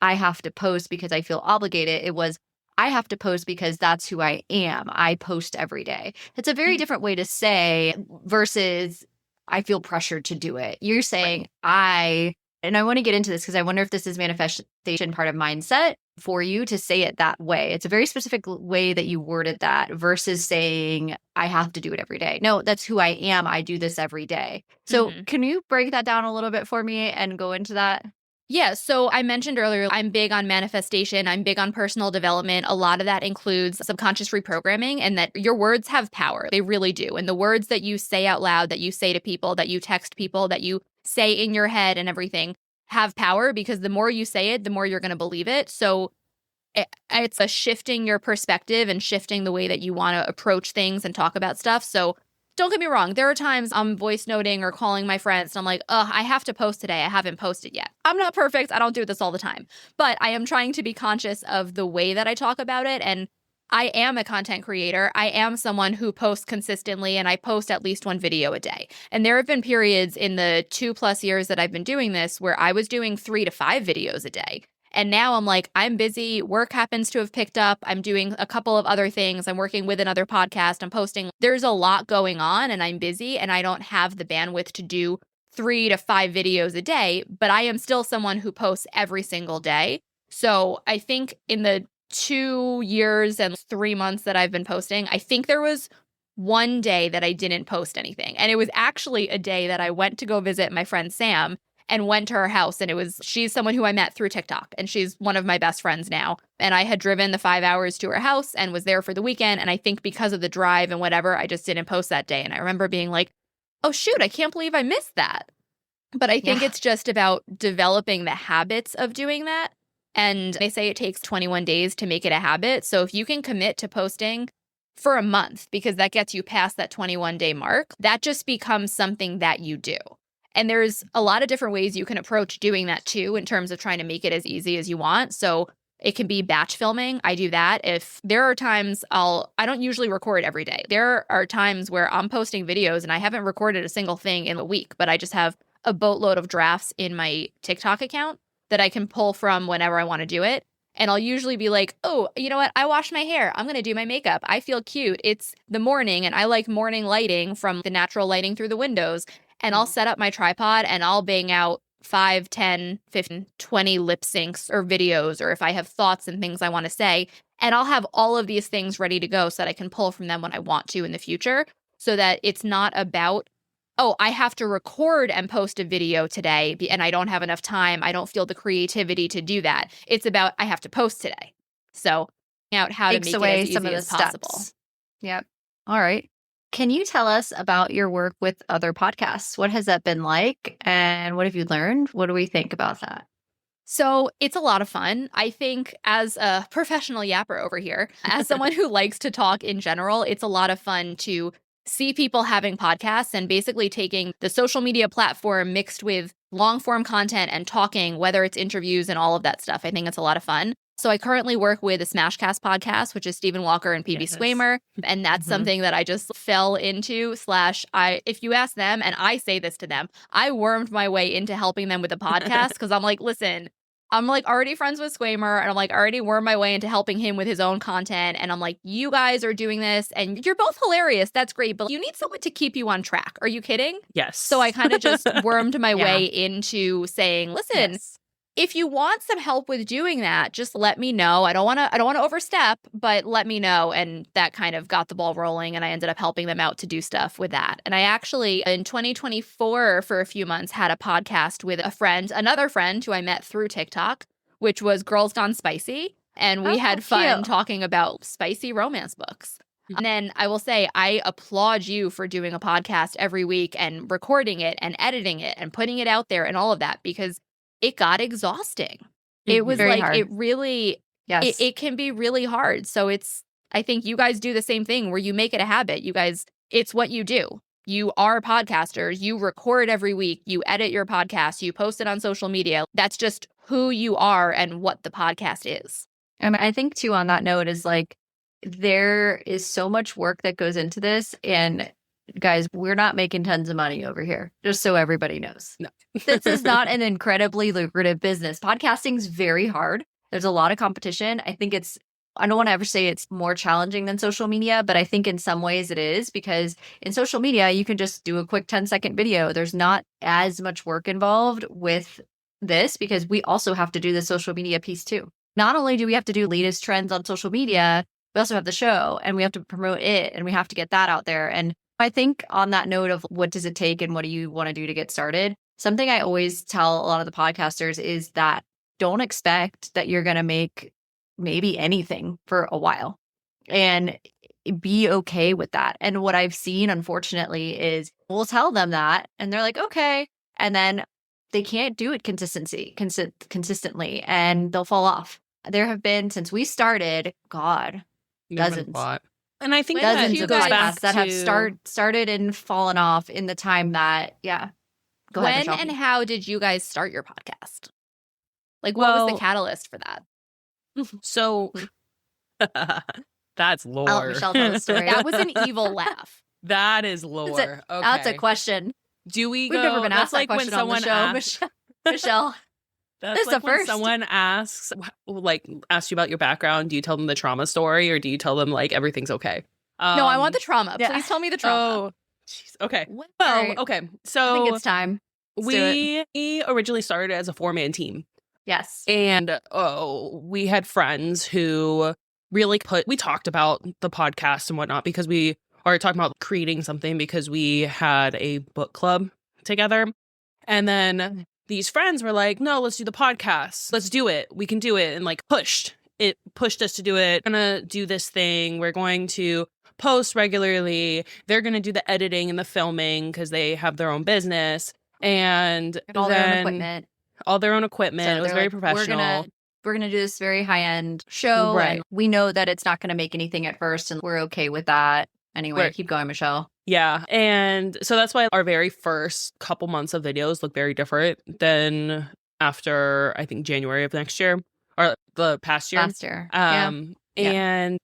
I have to post because I feel obligated. It was, I have to post because that's who I am. I post every day. It's a very different way to say versus I feel pressured to do it. You're saying and I want to get into this because I wonder if this is manifestation part of mindset for you to say it that way. It's a very specific way that you worded that versus saying, I have to do it every day. No, that's who I am. I do this every day. So can you break that down a little bit for me and go into that? Yeah, so I mentioned earlier, I'm big on manifestation. I'm big on personal development. A lot of that includes subconscious reprogramming and that your words have power. They really do. And the words that you say out loud, that you say to people, that you text people, that you say in your head and everything have power because the more you say it, the more you're going to believe it. So it's a shifting your perspective and shifting the way that you want to approach things and talk about stuff. So don't get me wrong. There are times I'm voice noting or calling my friends and I'm like, I have to post today. I haven't posted yet. I'm not perfect. I don't do this all the time, but I am trying to be conscious of the way that I talk about it. And I am a content creator. I am someone who posts consistently and I post at least 1 video a day. And there have been periods in the 2+ years that I've been doing this where I was doing 3 to 5 videos a day. And now I'm like, I'm busy. Work happens to have picked up. I'm doing a couple of other things. I'm working with another podcast. I'm posting. There's a lot going on and I'm busy and I don't have the bandwidth to do 3 to 5 videos a day, but I am still someone who posts every single day. So I think in the 2 years and 3 months that I've been posting, I think there was one day that I didn't post anything. And it was actually a day that I went to go visit my friend Sam and went to her house. And she's someone who I met through TikTok, and she's one of my best friends now. And I had driven the 5 hours to her house and was there for the weekend. And I think because of the drive and whatever, I just didn't post that day. And I remember being like, oh, shoot, I can't believe I missed that. But I think it's just about developing the habits of doing that. And they say it takes 21 days to make it a habit. So if you can commit to posting for a month, because that gets you past that 21-day mark, that just becomes something that you do. And there's a lot of different ways you can approach doing that too, in terms of trying to make it as easy as you want. So it can be batch filming. I do that. If there are times I don't usually record every day. There are times where I'm posting videos and I haven't recorded a single thing in a week, but I just have a boatload of drafts in my TikTok account that I can pull from whenever I want to do it. And I'll usually be like, oh, you know what? I washed my hair. I'm going to do my makeup. I feel cute. It's the morning and I like morning lighting from the natural lighting through the windows. And I'll set up my tripod and I'll bang out 5, 10, 15, 20 lip syncs or videos, or if I have thoughts and things I want to say. And I'll have all of these things ready to go so that I can pull from them when I want to in the future, so that it's not about, oh, I have to record and post a video today and I don't have enough time. I don't feel the creativity to do that. It's about, I have to post today. So out how to make it as easy as possible. Yep. All right. Can you tell us about your work with other podcasts? What has that been like? And what have you learned? What do we think about that? So it's a lot of fun. I think as a professional yapper over here, as someone who likes to talk in general, it's a lot of fun to see people having podcasts and basically taking the social media platform mixed with long form content and talking, whether it's interviews and all of that stuff. I think it's a lot of fun. So I currently work with a Smashcast podcast, which is Stephen Walker and PB Swamer. And that's something that I just fell into if you ask them, and I say this to them, I wormed my way into helping them with a podcast because I'm like, listen, I'm like already friends with Swamer and I'm like already wormed my way into helping him with his own content. And I'm like, you guys are doing this and you're both hilarious. That's great. But you need someone to keep you on track. Are you kidding? Yes. So I kind of just wormed my way into saying, listen, if you want some help with doing that, just let me know. I don't want to overstep, but let me know. And that kind of got the ball rolling. And I ended up helping them out to do stuff with that. And I actually, in 2024, for a few months, had a podcast with another friend who I met through TikTok, which was Girls Gone Spicy. And we had fun talking about spicy romance books. And then I will say, I applaud you for doing a podcast every week and recording it and editing it and putting it out there and all of that, because it got exhausting. It was very like, hard. it really, it can be really hard. So I think you guys do the same thing where you make it a habit. You guys, it's what you do. You are podcasters. You record every week. You edit your podcast. You post it on social media. That's just who you are and what the podcast is. And I think too, on that note, is like, there is so much work that goes into this. And guys, we're not making tons of money over here, just so everybody knows. No. This is not an incredibly lucrative business. Podcasting is very hard. There's a lot of competition. I think I don't want to ever say it's more challenging than social media, but I think in some ways it is, because in social media, you can just do a quick 10-second video. There's not as much work involved with this, because we also have to do the social media piece too. Not only do we have to do latest trends on social media, we also have the show and we have to promote it and we have to get that out there. And I think on that note of what does it take and what do you want to do to get started, something I always tell a lot of the podcasters is that don't expect that you're going to make maybe anything for a while, and be okay with that. And what I've seen, unfortunately, is we'll tell them that and they're like, okay. And then they can't do it consistently and they'll fall off. There have been, since we started, dozens. And I think dozens of podcasts that have to... started and fallen off in the time that, Go ahead, when and how did you guys start your podcast? Like, what was the catalyst for that? So, that's lore. I'll let Michelle tell the story. That was an evil laugh. That is lore. Okay. That's a question. We've never been asked that question on the show, Michelle. That's like when someone asks you about your background, do you tell them the trauma story or do you tell them like everything's okay? No, I want the trauma. Please tell me the trauma. Oh, jeez. Okay. Well, okay. So I think it's time. We originally started as a 4-man team. Yes. And we had friends who really we talked about the podcast and whatnot because we or talking about creating something because we had a book club together. And then these friends were like, no, let's do the podcast. Let's do it. We can do it. And like it pushed us to do it. We're going to do this thing. We're going to post regularly. They're going to do the editing and the filming because they have their own business. And all their own equipment. All their own equipment. So it was very like, professional. We're gonna do this very high-end show. Right. And we know that it's not gonna make anything at first, and we're okay with that. Anyway, keep going, Michelle. Yeah. And so that's why our very first couple months of videos look very different than after, I think, January of next year or the past year. Last year. And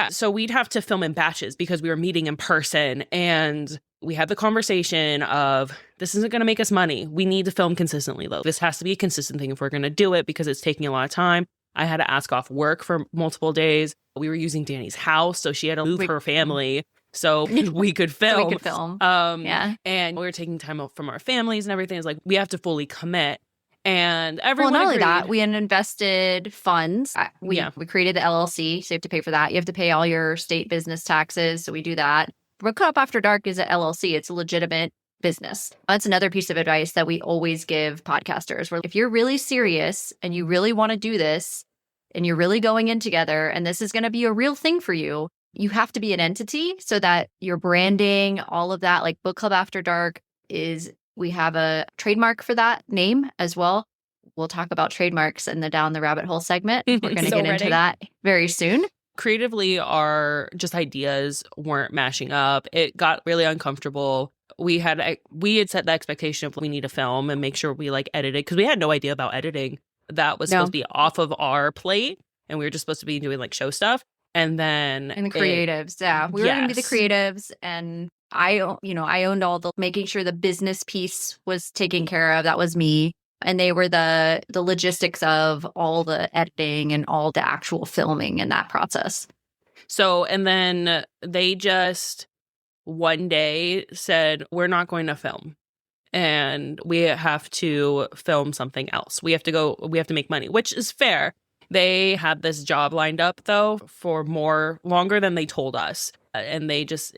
so we'd have to film in batches because we were meeting in person, and we had the conversation of, this isn't going to make us money. We need to film consistently, though. This has to be a consistent thing if we're going to do it because it's taking a lot of time. I had to ask off work for multiple days. We were using Danny's house, so she had to move her family so we could film. And we were taking time out from our families and everything. It's like, we have to fully commit. And everyone not only agreed. that, we had invested funds. We created the LLC, so you have to pay for that. You have to pay all your state business taxes, so we do that. Book Club After Dark is an LLC. It's a legitimate business. That's another piece of advice that we always give podcasters. Where if you're really serious and you really want to do this and you're really going in together and this is going to be a real thing for you, you have to be an entity so that your branding, all of that, like Book Club After Dark we have a trademark for that name as well. We'll talk about trademarks in the Down the Rabbit Hole segment. We're going to get into that very soon. Creatively, our just ideas weren't mashing up. It got really uncomfortable. We had set the expectation of we need to film and make sure we like edited because we had no idea about editing. That was supposed to be off of our plate, and we were just supposed to be doing like show stuff. And then the creatives, we were going to be the creatives, and I owned all the making sure the business piece was taken care of. That was me. And they were the logistics of all the editing and all the actual filming in that process. So, and then they just one day said, we're not going to film. And we have to film something else. We have to make money, which is fair. They had this job lined up, though, for longer than they told us. And they just...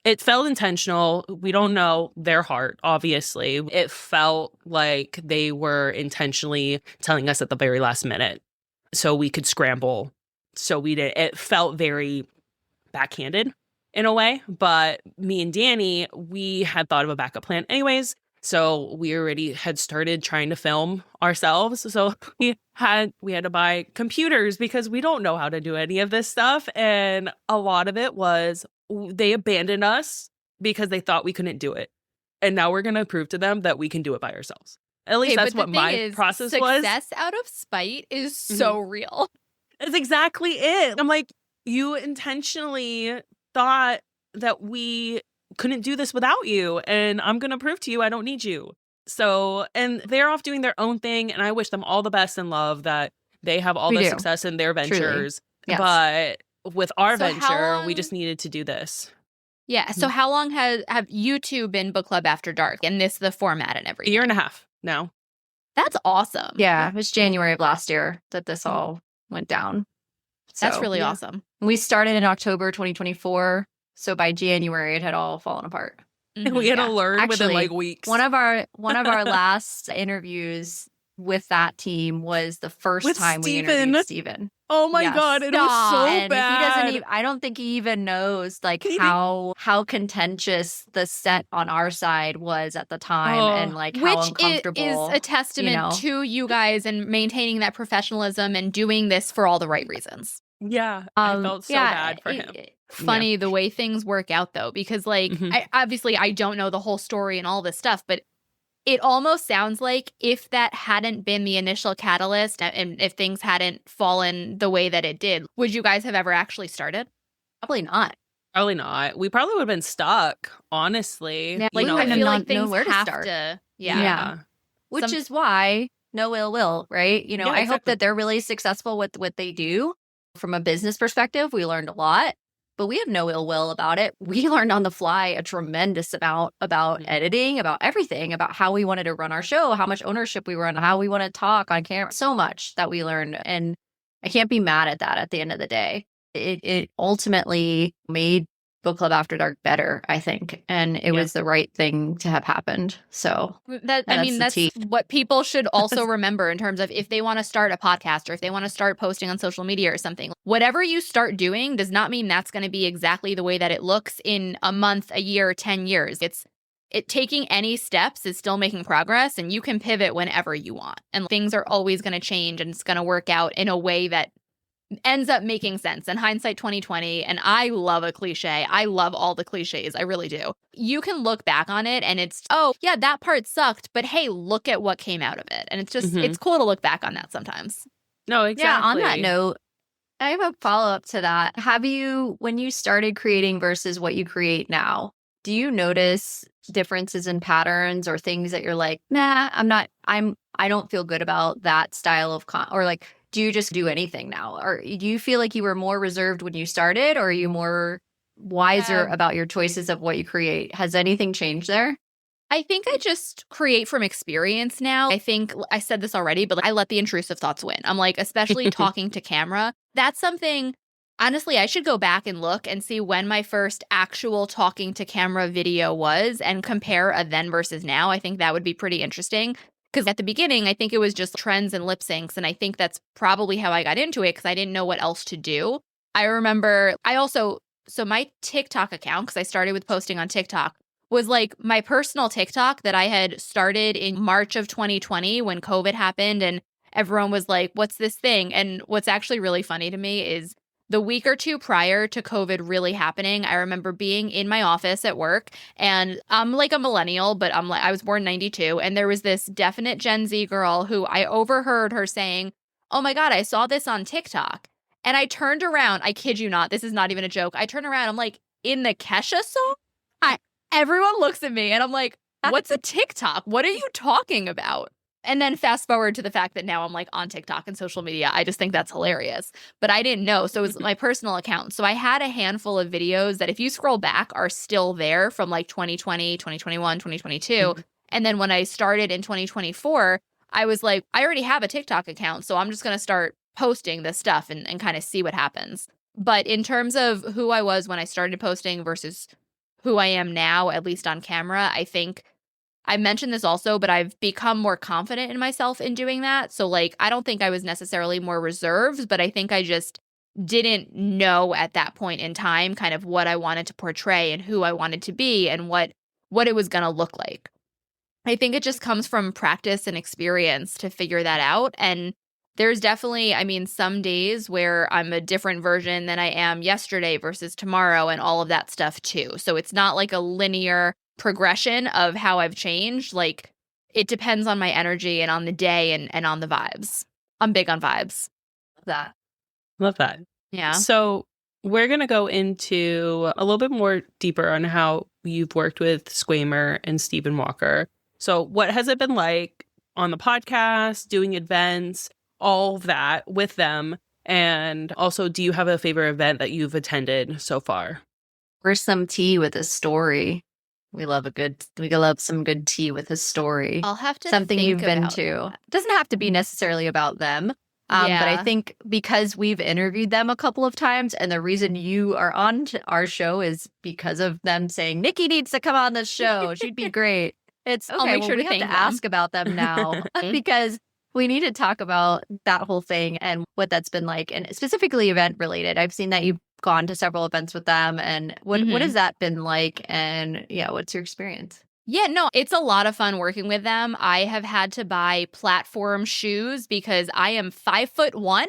It felt intentional. We don't know their heart, obviously. It felt like they were intentionally telling us at the very last minute so we could scramble. So we did. It felt very backhanded in a way. But me and Danny, we had thought of a backup plan anyways. So we already had started trying to film ourselves. So we had to buy computers because we don't know how to do any of this stuff. And a lot of it was they abandoned us because they thought we couldn't do it. And now we're going to prove to them that we can do it by ourselves. At least that's what my process was. Success out of spite is so real. That's exactly it. I'm like, you intentionally thought that we couldn't do this without you. And I'm going to prove to you I don't need you. So, and they're off doing their own thing. And I wish them all the best in love, that they have all the success in their ventures. Yes. But with our venture, we just needed to do this. Yeah. So how long have you two been Book Club After Dark? And this the format and everything? A year and a half now. That's awesome. Yeah. It was January of last year that this all went down. So, that's really awesome. We started in October 2024. So by January, it had all fallen apart. Mm-hmm. We had to learn within like weeks. One of our last interviews with that team was the first time we interviewed Steven. Oh my God, it was so bad. He I don't think he even knows like how contentious the set on our side was at the time, and like how uncomfortable. Which is a testament to you guys and maintaining that professionalism and doing this for all the right reasons. Yeah, I felt so bad for him. Funny the way things work out though, because like I don't know the whole story and all this stuff, but it almost sounds like if that hadn't been the initial catalyst and if things hadn't fallen the way that it did, would you guys have ever actually started? Probably not. Probably not. We probably would have been stuck, honestly. Yeah, like, I feel like things know where to have start. Yeah. Which is why no ill will, right? You know, I hope that they're really successful with what they do. From a business perspective, we learned a lot. But we have no ill will about it. We learned on the fly a tremendous amount about editing, about everything, about how we wanted to run our show, how much ownership we were on, how we want to talk on camera. So much that we learned. And I can't be mad at that at the end of the day. It ultimately made Book Club After Dark better, I think. And it was the right thing to have happened. So that's what people should also remember in terms of if they want to start a podcast or if they want to start posting on social media or something. Whatever you start doing does not mean that's going to be exactly the way that it looks in a month, a year, 10 years. Taking any steps is still making progress, and you can pivot whenever you want. And things are always going to change, and it's going to work out in a way that ends up making sense. And hindsight 2020, and I love a cliche. I love all the cliches. I really do. You can look back on it and it's, oh, yeah, that part sucked, but hey, look at what came out of it. And it's just, it's cool to look back on that sometimes. No, exactly. Yeah, on that note, I have a follow-up to that. When you started creating versus what you create now, do you notice differences in patterns or things that you're like, nah, I don't feel good about that style of or like, do you just do anything now? Or do you feel like you were more reserved when you started, or are you more wiser about your choices of what you create? Has anything changed there? I think I just create from experience now. I think I said this already, but I let the intrusive thoughts win. I'm like, especially talking to camera, that's something, honestly, I should go back and look and see when my first actual talking to camera video was and compare a then versus now. I think that would be pretty interesting. Because at the beginning, I think it was just trends and lip syncs. And I think that's probably how I got into it because I didn't know what else to do. I remember so my TikTok account, because I started with posting on TikTok, was like my personal TikTok that I had started in March of 2020 when COVID happened. And everyone was like, what's this thing? And what's actually really funny to me is the week or two prior to COVID really happening, I remember being in my office at work, and I'm like a millennial, but I was born 92, and there was this definite Gen Z girl who I overheard her saying, oh my God, I saw this on TikTok. And I turned around, I kid you not, this is not even a joke. I turned around, I'm like, in the Kesha song? Everyone looks at me and I'm like, what's a TikTok? What are you talking about? And then fast forward to the fact that now I'm like on TikTok and social media. I just think that's hilarious. But I didn't know. So it was my personal account. So I had a handful of videos that if you scroll back are still there from like 2020, 2021, 2022. And then when I started in 2024, I was like, I already have a TikTok account. So I'm just going to start posting this stuff and kind of see what happens. But in terms of who I was when I started posting versus who I am now, at least on camera, I think I mentioned this also, but I've become more confident in myself in doing that. So like, I don't think I was necessarily more reserved, but I think I just didn't know at that point in time kind of what I wanted to portray and who I wanted to be and what it was going to look like. I think it just comes from practice and experience to figure that out. And there's definitely, some days where I'm a different version than I am yesterday versus tomorrow and all of that stuff too. So it's not like a linear progression of how I've changed. Like, it depends on my energy and on the day and on the vibes. I'm big on vibes. Love that. Yeah. So we're going to go into a little bit more deeper on how you've worked with Squamer and Stephen Walker. So what has it been like on the podcast, doing events, all of that with them? And also, do you have a favorite event that you've attended so far? Or some tea with a story. We love some good tea with a story. I'll have to something think you've been about to. that. Doesn't have to be necessarily about them. But I think because we've interviewed them a couple of times, and the reason you are on our show is because of them saying, Nicki needs to come on this show. She'd be great. I'll make sure we have to ask about them now because we need to talk about that whole thing and what that's been like, and specifically event related. I've seen that you've gone to several events with them, and what has that been like? And what's your experience? Yeah, no, it's a lot of fun working with them. I have had to buy platform shoes because I am 5'1"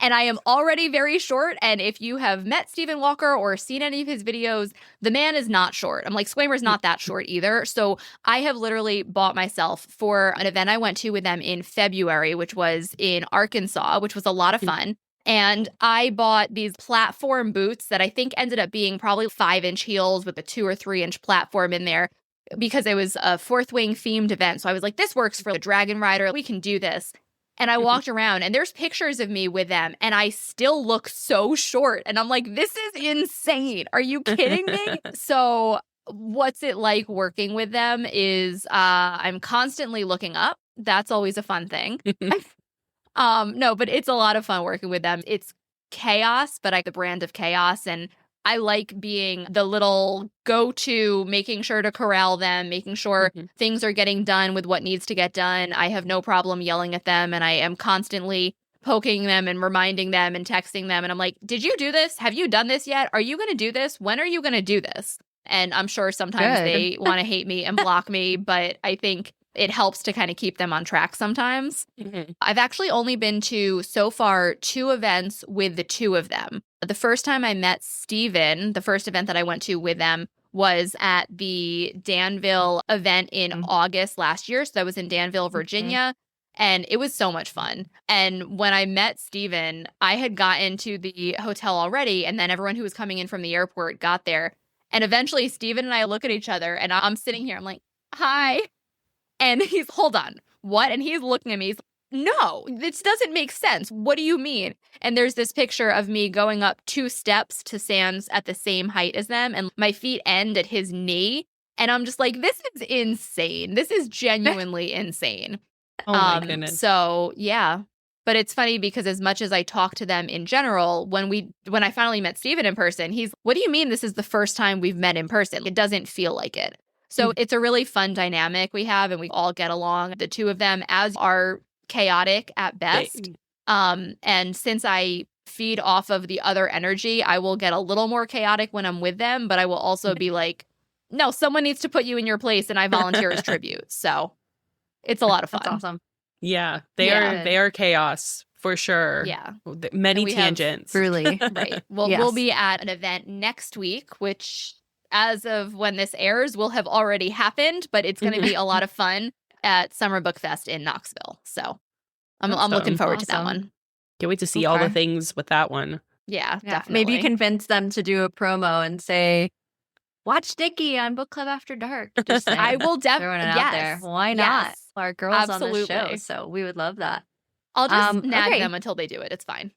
and I am already very short. And if you have met Stephen Walker or seen any of his videos, the man is not short. I'm like, Squamer's not that short either. So I have literally bought myself for an event I went to with them in February, which was in Arkansas, which was a lot of fun. And I bought these platform boots that I think ended up being probably 5-inch heels with a 2 or 3-inch platform in there, because it was a Fourth Wing themed event. So I was like, this works for the Dragon Rider. We can do this. And I walked around and there's pictures of me with them and I still look so short. And I'm like, this is insane. Are you kidding me? So what's it like working with them is I'm constantly looking up. That's always a fun thing. No, but it's a lot of fun working with them. It's chaos, but the brand of chaos. And I like being the little go-to, making sure to corral them, making sure things are getting done with what needs to get done. I have no problem yelling at them, and I am constantly poking them and reminding them and texting them. And I'm like, did you do this? Have you done this yet? Are you going to do this? When are you going to do this? And I'm sure sometimes they want to hate me and block me, but I think it helps to kind of keep them on track sometimes. I've actually only been to, so far, 2 events with the 2 of them. The first time I met Steven, the first event that I went to with them was at the Danville event in August last year. So that was in Danville, Virginia. And it was so much fun. And when I met Steven, I had gotten to the hotel already. And then everyone who was coming in from the airport got there. And eventually Steven and I look at each other and I'm sitting here. I'm like, hi. And he's, hold on, what? And he's looking at me. He's like, no, this doesn't make sense. What do you mean? And there's this picture of me going up 2 steps to Sam's at the same height as them. And my feet end at his knee. And I'm just like, this is insane. This is genuinely insane. Oh my goodness. So yeah. But it's funny because as much as I talk to them in general, when I finally met Steven in person, he's, what do you mean this is the first time we've met in person? It doesn't feel like it. So it's a really fun dynamic we have, and we all get along. The 2 of them as are chaotic at best. And since I feed off of the other energy, I will get a little more chaotic when I'm with them, but I will also be like, no, someone needs to put you in your place, and I volunteer as tribute. So it's a lot of fun. That's awesome. Yeah, they are chaos for sure. Yeah. Many tangents. Truly. Right. We'll be at an event next week, which as of when this airs will have already happened, but it's going to be a lot of fun at Summer Book Fest in Knoxville. So I'm looking forward to that one. Can't wait to see all the things with that one. Yeah, definitely. Maybe convince them to do a promo and say, watch Nicki on Book Club After Dark. Just saying. I will definitely out there. Why not? Yes. Our girls Absolutely. on the show, so we would love that. I'll just nag them until they do it. It's fine.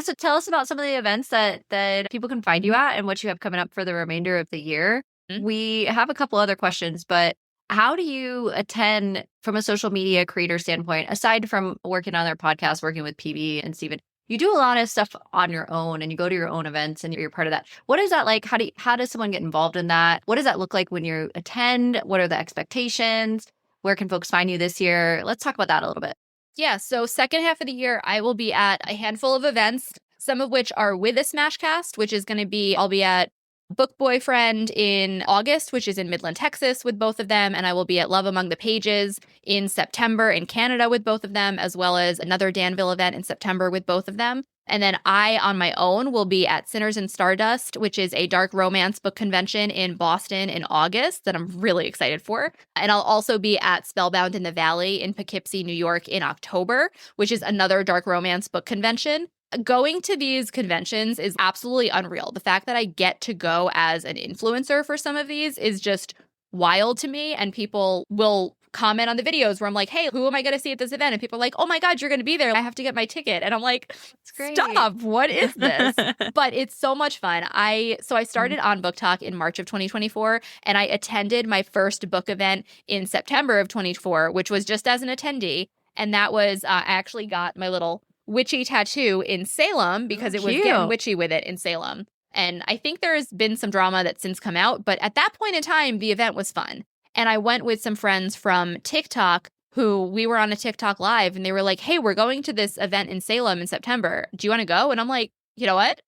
So tell us about some of the events that people can find you at and what you have coming up for the remainder of the year. We have a couple other questions, but how do you attend from a social media creator standpoint, aside from working on their podcast, working with PB and Steven? You do a lot of stuff on your own and you go to your own events and you're part of that. What is that like? How does someone get involved in that? What does that look like when you attend? What are the expectations? Where can folks find you this year? Let's talk about that a little bit. Yeah, so second half of the year, I will be at a handful of events, some of which are with a Smashcast, which is going to be, I'll be at Book Boyfriend in August, which is in Midland, Texas, with both of them. And I will be at Love Among the Pages in September in Canada with both of them, as well as another Danville event in September with both of them. And then I, on my own, will be at Sinners and Stardust, which is a dark romance book convention in Boston in August that I'm really excited for. And I'll also be at Spellbound in the Valley in Poughkeepsie, New York in October, which is another dark romance book convention. Going to these conventions is absolutely unreal. The fact that I get to go as an influencer for some of these is just wild to me. And people will comment on the videos where I'm like, hey, who am I going to see at this event? And people are like, oh my God, you're going to be there. I have to get my ticket. And I'm like, stop. What is this? But it's so much fun. I started on Book Talk in March of 2024, and I attended my first book event in September of 2024, which was just as an attendee. And that was, I actually got my little witchy tattoo in Salem because it was getting witchy with it in Salem. And I think there has been some drama that's since come out, but at that point in time, the event was fun. And I went with some friends from TikTok who we were on a TikTok live and they were like, hey, we're going to this event in Salem in September. Do you want to go? And I'm like, you know what?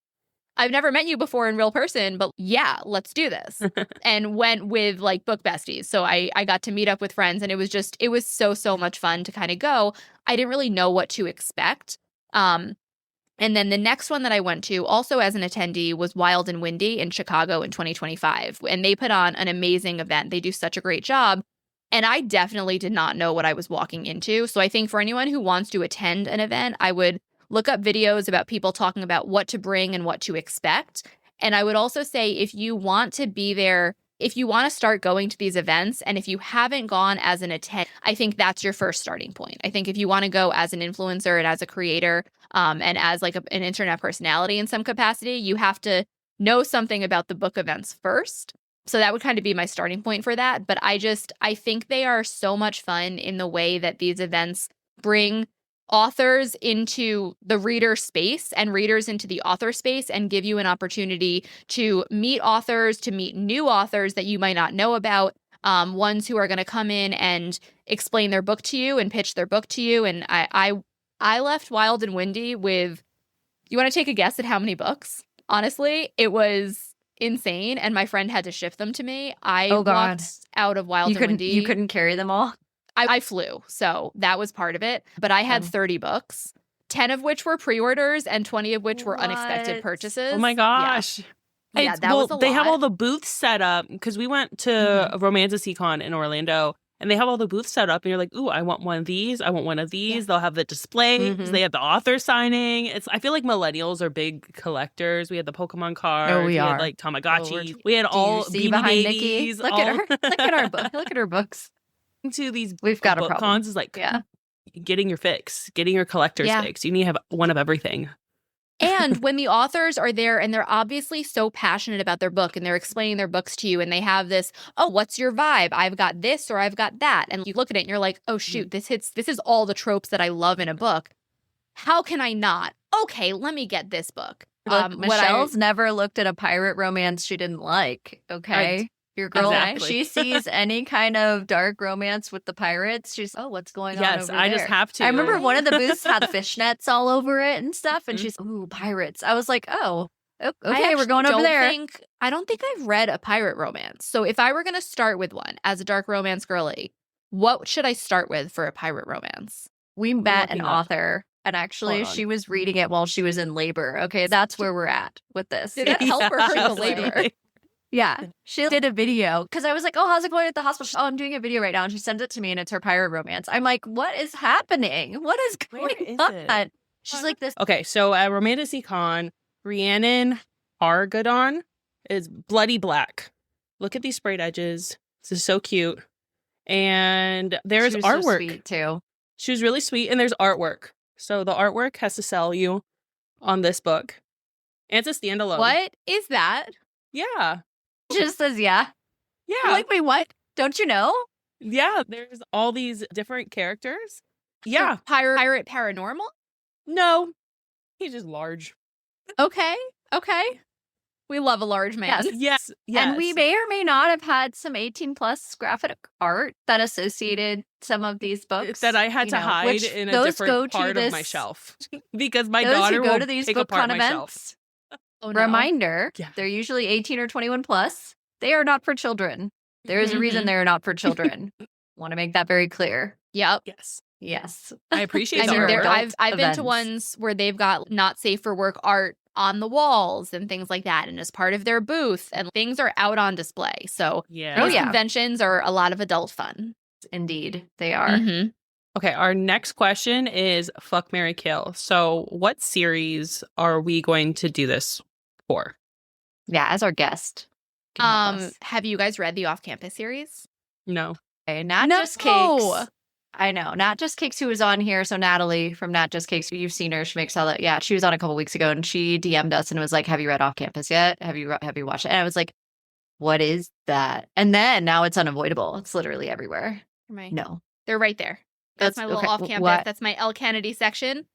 I've never met you before in real person, but yeah, let's do this. And went with like book besties. So I got to meet up with friends and it was so much fun to kind of go. I didn't really know what to expect. And then the next one that I went to, also as an attendee, was Wild and Windy in Chicago in 2025. And they put on an amazing event. They do such a great job. And I definitely did not know what I was walking into. So I think for anyone who wants to attend an event, I would look up videos about people talking about what to bring and what to expect. And I would also say if you want to be there, if you want to start going to these events, and if you haven't gone as an attendee, I think that's your first starting point. I think if you want to go as an influencer and as a creator and as like an internet personality in some capacity, you have to know something about the book events first. So that would kind of be my starting point for that. But I think they are so much fun in the way that these events bring authors into the reader space and readers into the author space and give you an opportunity to meet authors, to meet new authors that you might not know about, ones who are going to come in and explain their book to you and pitch their book to you. And I left Wild and Windy with, you want to take a guess at how many books? Honestly, it was insane, and my friend had to ship them to me. I walked out of Wild and Windy. You couldn't carry them all? I flew, so that was part of it. But I had 30 books, 10 of which were pre-orders and 20 of which were unexpected purchases. Oh my gosh. Yeah, that was a lot. They have all the booths set up because we went to Romanticon in Orlando, and they have all the booths set up, and you're like, ooh, I want one of these. I want one of these. Yeah. They'll have the displays. They have the author signing. I feel like millennials are big collectors. We had the Pokemon cards. Oh, we had like Tamagotchi. We had all Beanie Babies. Look at her. Look at our book. Look at her books. To these We've got a book problem. cons is like getting your fix, getting your collector's fix. You need to have one of everything. And when the authors are there and they're obviously so passionate about their book and they're explaining their books to you and they have this, oh, what's your vibe? I've got this or I've got that. And you look at it and you're like, oh, shoot, this is all the tropes that I love in a book. How can I not? Okay, let me get this book. Look, Michelle's never looked at a pirate romance she didn't like, okay? Your girl, she sees any kind of dark romance with the pirates. She's, oh, what's going on over there? Yes, I just have to. I remember one of the booths had fishnets all over it and stuff. And she's, ooh, pirates. I was like, oh, okay, we're going over there. I don't think I've read a pirate romance. So if I were going to start with one as a dark romance girly, what should I start with for a pirate romance? We met an author. And actually, she was reading it while she was in labor. Okay, that's where we're at with this. Did that help her in the labor? Yeah, she did a video because I was like, oh, how's it going at the hospital? She's, oh, I'm doing a video right now. And she sends it to me and it's her pirate romance. I'm like, what is happening? What is going on? She's like this. Okay, so at Romanticon, Rhiannon Argadon is bloody black. Look at these sprayed edges. This is so cute. And there's artwork. So sweet too. She was really sweet. And there's artwork. So the artwork has to sell you on this book. And it's a standalone. What is that? Yeah. She just says, yeah. Yeah. I'm like, wait, what? Don't you know? Yeah. There's all these different characters. Yeah. So pirate paranormal? No. He's just large. Okay. We love a large man. Yes. And we may or may not have had some 18 plus graphic art that associated some of these books. That I had to hide in a different part of my shelf. Because my daughter will pick apart my shelf. Oh, no. Reminder, they're usually 18 or 21 plus. They are not for children. There is a reason they are not for children. Want to make that very clear. Yep. Yes. I appreciate that. I've been to ones where they've got not safe for work art on the walls and things like that. And as part of their booth, and things are out on display. So these conventions are a lot of adult fun. Indeed, they are. Okay, our next question is Fuck, Marry, Kill. So what series are we going to do this for? Yeah, as our guest. Have you guys read the Off-Campus series? No. Okay, Not Just Cakes. I know. Not Just Cakes, who was on here. So Natalie from Not Just Cakes, you've seen her. She makes all that. Yeah, she was on a couple weeks ago and she DM'd us and was like, have you read Off-Campus yet? Have you watched it? And I was like, what is that? And then now it's unavoidable. It's literally everywhere. No. They're right there. That's my little off-campus. What? That's my L. Kennedy section.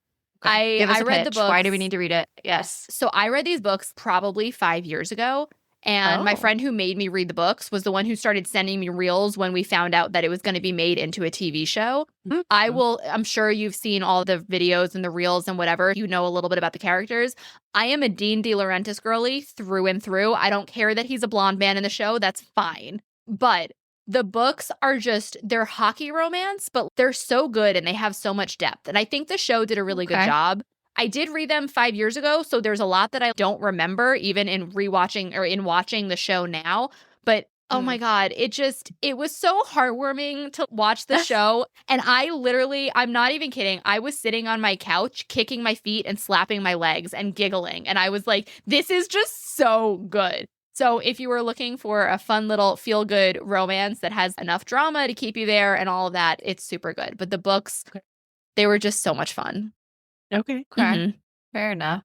Okay. I read the books. Why do we need to read it? Yes. So I read these books probably 5 years ago. And my friend who made me read the books was the one who started sending me reels when we found out that it was going to be made into a TV show. I'm sure you've seen all the videos and the reels and whatever. You know a little bit about the characters. I am a Dean De Laurentiis girly through and through. I don't care that he's a blonde man in the show. That's fine. But the books are just, they're hockey romance, but they're so good and they have so much depth. And I think the show did a really good job. I did read them 5 years ago, so there's a lot that I don't remember, even in rewatching or in watching the show now. But oh my God, it was so heartwarming to watch the show. And I'm not even kidding. I was sitting on my couch, kicking my feet and slapping my legs and giggling. And I was like, this is just so good. So if you were looking for a fun little feel-good romance that has enough drama to keep you there and all of that, it's super good. But the books, they were just so much fun. Okay. Fair enough.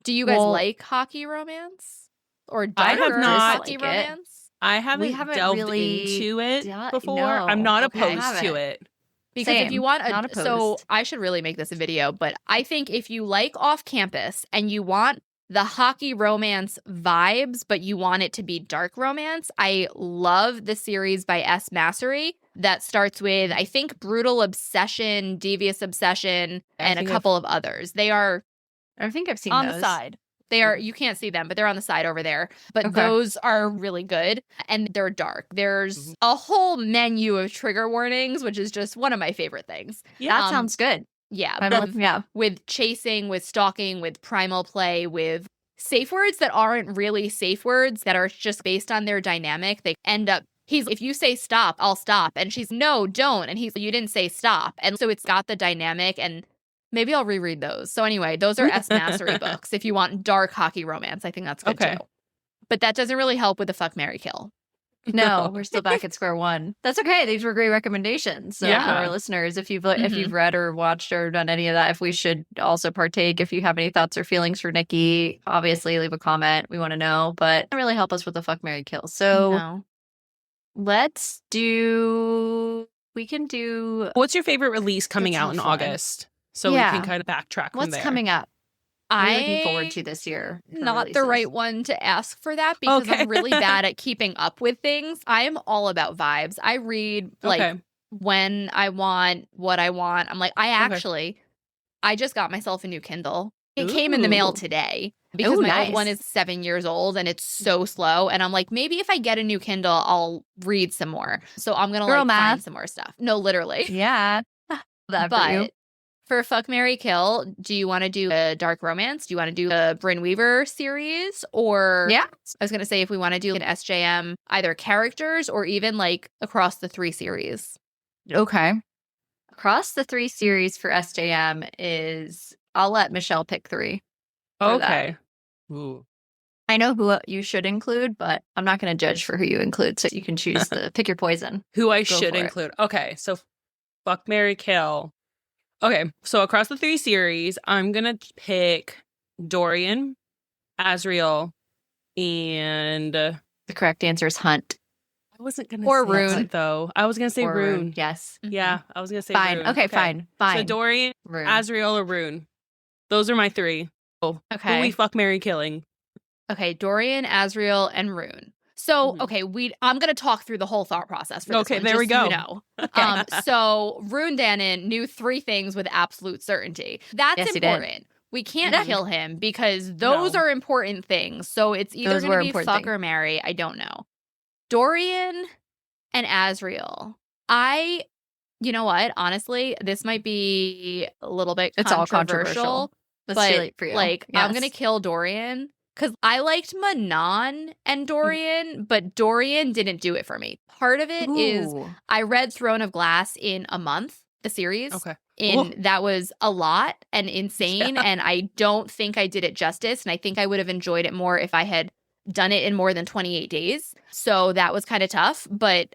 Do you guys like hockey romance? Or darker hockey romance? I haven't delved into it before. No. I'm not opposed to it. Because if you want not so opposed. I should really make this a video, but I think if you like Off Campus and you want the hockey romance vibes, but you want it to be dark romance, I love the series by S. Massery that starts with, I think, Brutal Obsession, Devious Obsession, and a couple of others. They are I think I've seen on those. the side. They are, you can't see them, but they're on the side over there. But Okay. those are really good and they're dark. There's a whole menu of trigger warnings, which is just one of my favorite things. That sounds good. Yeah. Yeah. With chasing, with stalking, with primal play, with safe words that aren't really safe words that are just based on their dynamic. They end up, if you say stop, I'll stop. And she's, no, don't. And he's, you didn't say stop. And so it's got the dynamic, and maybe I'll reread those. So anyway, those are S. Massery books. If you want dark hockey romance, I think that's good too. But that doesn't really help with the fuck, marry, kill. No, we're still back at square one. That's okay. These were great recommendations. So for our listeners, if you've read or watched or done any of that, if we should also partake, if you have any thoughts or feelings for Nicki, obviously leave a comment. We want to know, but it really help us with the fuck, marry, kill. So let's do. We can do. What's your favorite release coming out in August? So we can kind of backtrack from there. What's coming up? I'm looking forward to this year. Not the right one to ask for that because I'm really bad at keeping up with things. I am all about vibes. I read like when I want, what I want. I'm like, I just got myself a new Kindle. It came in the mail today because my old one is 7 years old and it's so slow. And I'm like, maybe if I get a new Kindle, I'll read some more. So I'm going to find some more stuff. No, literally. Yeah. But for Fuck, Marry, Kill, do you want to do a dark romance? Do you want to do a Bryn Weaver series? Or I was going to say if we want to do an SJM, either characters or even like across the 3 series. Okay. Across the 3 series for SJM is, I'll let Michelle pick 3. Okay. Ooh. I know who you should include, but I'm not going to judge for who you include. So you can choose pick your poison. Who I should include. Okay. So Fuck, Marry, Kill. Okay, so across the 3 series, I'm going to pick Dorian, Azriel, and... The correct answer is Hunt. I wasn't going to say Rune, Hunt, though. I was going to say Rune. Yes. Yeah, I was going to say fine. Rune. Okay, fine. So Dorian, Rune. Azriel, or Rune. Those are my 3. Oh, okay. Who we fuck, marry, killing. Okay, Dorian, Azriel, and Rune. So, I'm going to talk through the whole thought process for this one, there we go. So you know. So Rune Dannon knew 3 things with absolute certainty. That's important. We can't kill him because those are important things. So it's either going to be fuck or marry. I don't know. Dorian and Azriel. You know what? Honestly, this might be a little bit It's all controversial. But for you. I'm going to kill Dorian. Because I liked Manon and Dorian, but Dorian didn't do it for me. Part of it is I read Throne of Glass in a month, the series. Okay. That was a lot and insane, and I don't think I did it justice, and I think I would have enjoyed it more if I had done it in more than 28 days. So that was kind of tough, but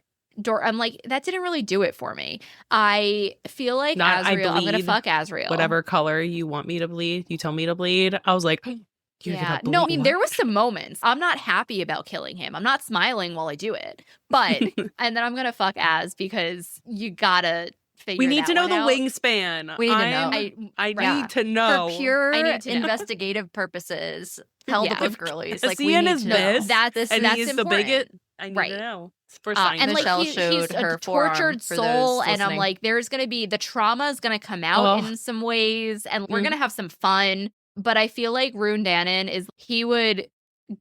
I'm like, that didn't really do it for me. I feel like Azriel, I'm going to fuck Azriel. Whatever color you want me to bleed, you tell me to bleed. I was like... No, I mean, there was some moments. I'm not happy about killing him. I'm not smiling while I do it. But, and then I'm going to fuck Az because you gotta figure We need to know the out. wingspan. We need to know. I need to know. For pure investigative purposes, tell the book girlies. Like, we need to know. That's important. the bigot. I need to know. For science. And Michelle like he's a tortured soul, and I'm like, there's going to be, the trauma is going to come out in some ways, and we're going to have some fun. But I feel like Rune Dannon he would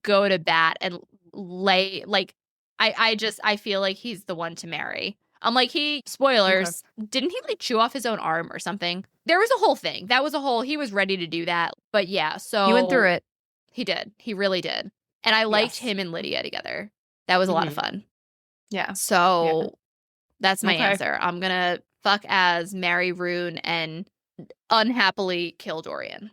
go to bat and lay, like, I feel like he's the one to marry. I'm like, spoilers, didn't he like chew off his own arm or something? There was a whole thing. He was ready to do that. But yeah, so. He went through it. He did. He really did. And I liked him and Lydia together. That was a lot of fun. Yeah. So that's my answer. I'm going to fuck Az, marry Rune, and unhappily kill Dorian.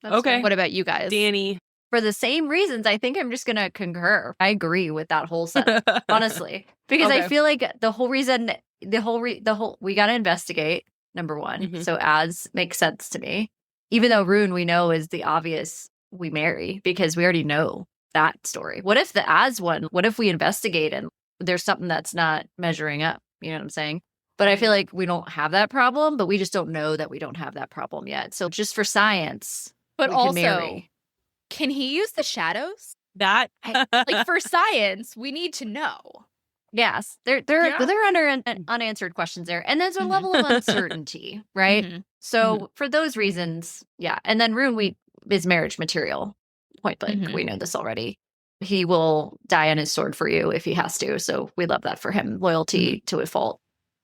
Okay. What about you guys? Danny. For the same reasons, I think I'm just going to concur. I agree with that whole setup, honestly. Because I feel like the whole reason, we got to investigate, number one. So Az makes sense to me. Even though Rune, we know, is the obvious we marry because we already know that story. What if the Az one, what if we investigate and there's something that's not measuring up? You know what I'm saying? But I feel like we don't have that problem, but we just don't know that we don't have that problem yet. So just for science, But we also, can marry. can he use the shadows? That Like for science, we need to know. Yes, they're under unanswered questions there, and there's a Mhm. level of uncertainty, right? Mhm. So for those reasons, yeah. And then Rune is marriage material. Point blank, Mhm. we know this already. He will die on his sword for you if he has to. So we love that for him. Loyalty to a fault.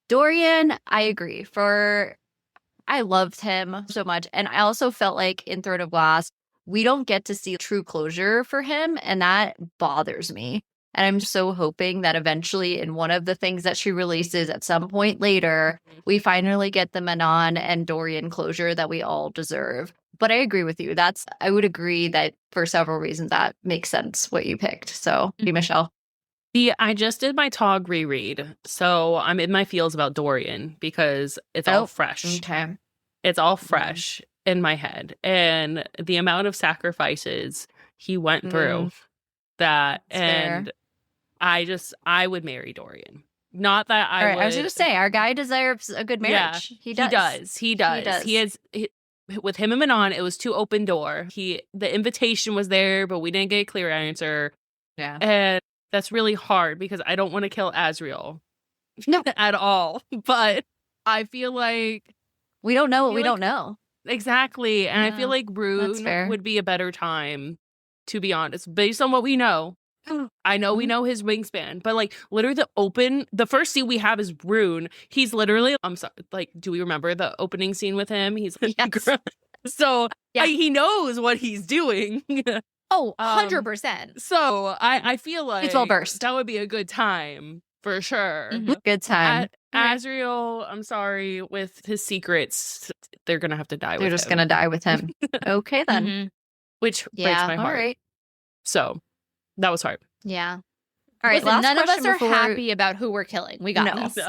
Dorian, I agree. I loved him so much, and I also felt like in Throne of Glass, we don't get to see true closure for him, and that bothers me. And I'm so hoping that eventually in one of the things that she releases at some point later, we finally get the Manon and Dorian closure that we all deserve. But I agree with you. I would agree that for several reasons that makes sense what you picked. So, Michelle. I just did my Tog reread, so I'm in my feels about Dorian because it's all fresh. Okay. It's all fresh in my head. And the amount of sacrifices he went through that, That's and fair. I would marry Dorian. Not that I All right, would. I was going to say, our guy deserves a good marriage. He does. He does. With him and Manon, it was too open door. The invitation was there, but we didn't get a clear answer. Yeah. And that's really hard because I don't want to kill Azriel. No. At all. But I feel like we don't know what we don't know. Exactly. And I feel like Rune would be a better time, to be honest, based on what we know. I know we know his wingspan, but like literally the first scene we have is Rune. He's literally, I'm sorry, like, do we remember the opening scene with him? He's so he knows what he's doing. Oh, 100%. So I feel like it's well versed. That would be a good time for sure. Good time. Azriel, I'm sorry, with his secrets, they're gonna have to die with him. They're just gonna die with him. Okay then. Which breaks my heart. All right. So that was hard. Yeah. All right. Listen, none of us are happy about who we're killing. We got this.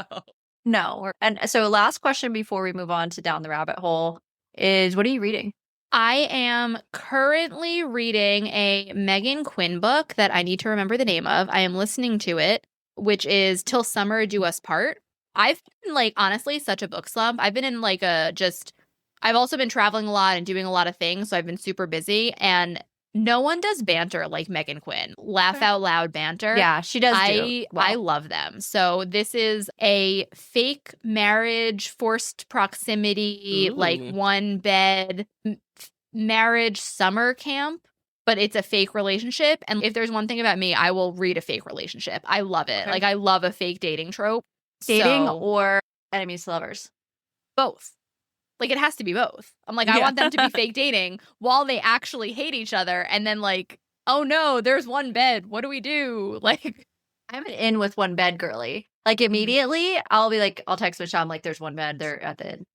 No. And so last question before we move on to Down the Rabbit Hole is, what are you reading? I am currently reading a Megan Quinn book that I need to remember the name of. I am listening to it, which is Till Summer Do Us Part. I've been like, honestly, such a book slump. I've been in like I've also been traveling a lot and doing a lot of things. So I've been super busy, and no one does banter like Megan Quinn. Laugh out loud banter. Yeah, she does. I love them. So this is a fake marriage, forced proximity, like one bed marriage summer camp, but it's a fake relationship. And if there's one thing about me, I will read a fake relationship. I love it. Like I love a fake dating trope. Dating or enemies to lovers? Both. Like, it has to be both. I'm like, I want them to be fake dating while they actually hate each other. And then, like, oh no, there's one bed. What do we do? Like, I'm an in with one bed girly. Like, immediately, I'll be like, I'll text Michelle. I'm like, there's one bed. They're at the inn.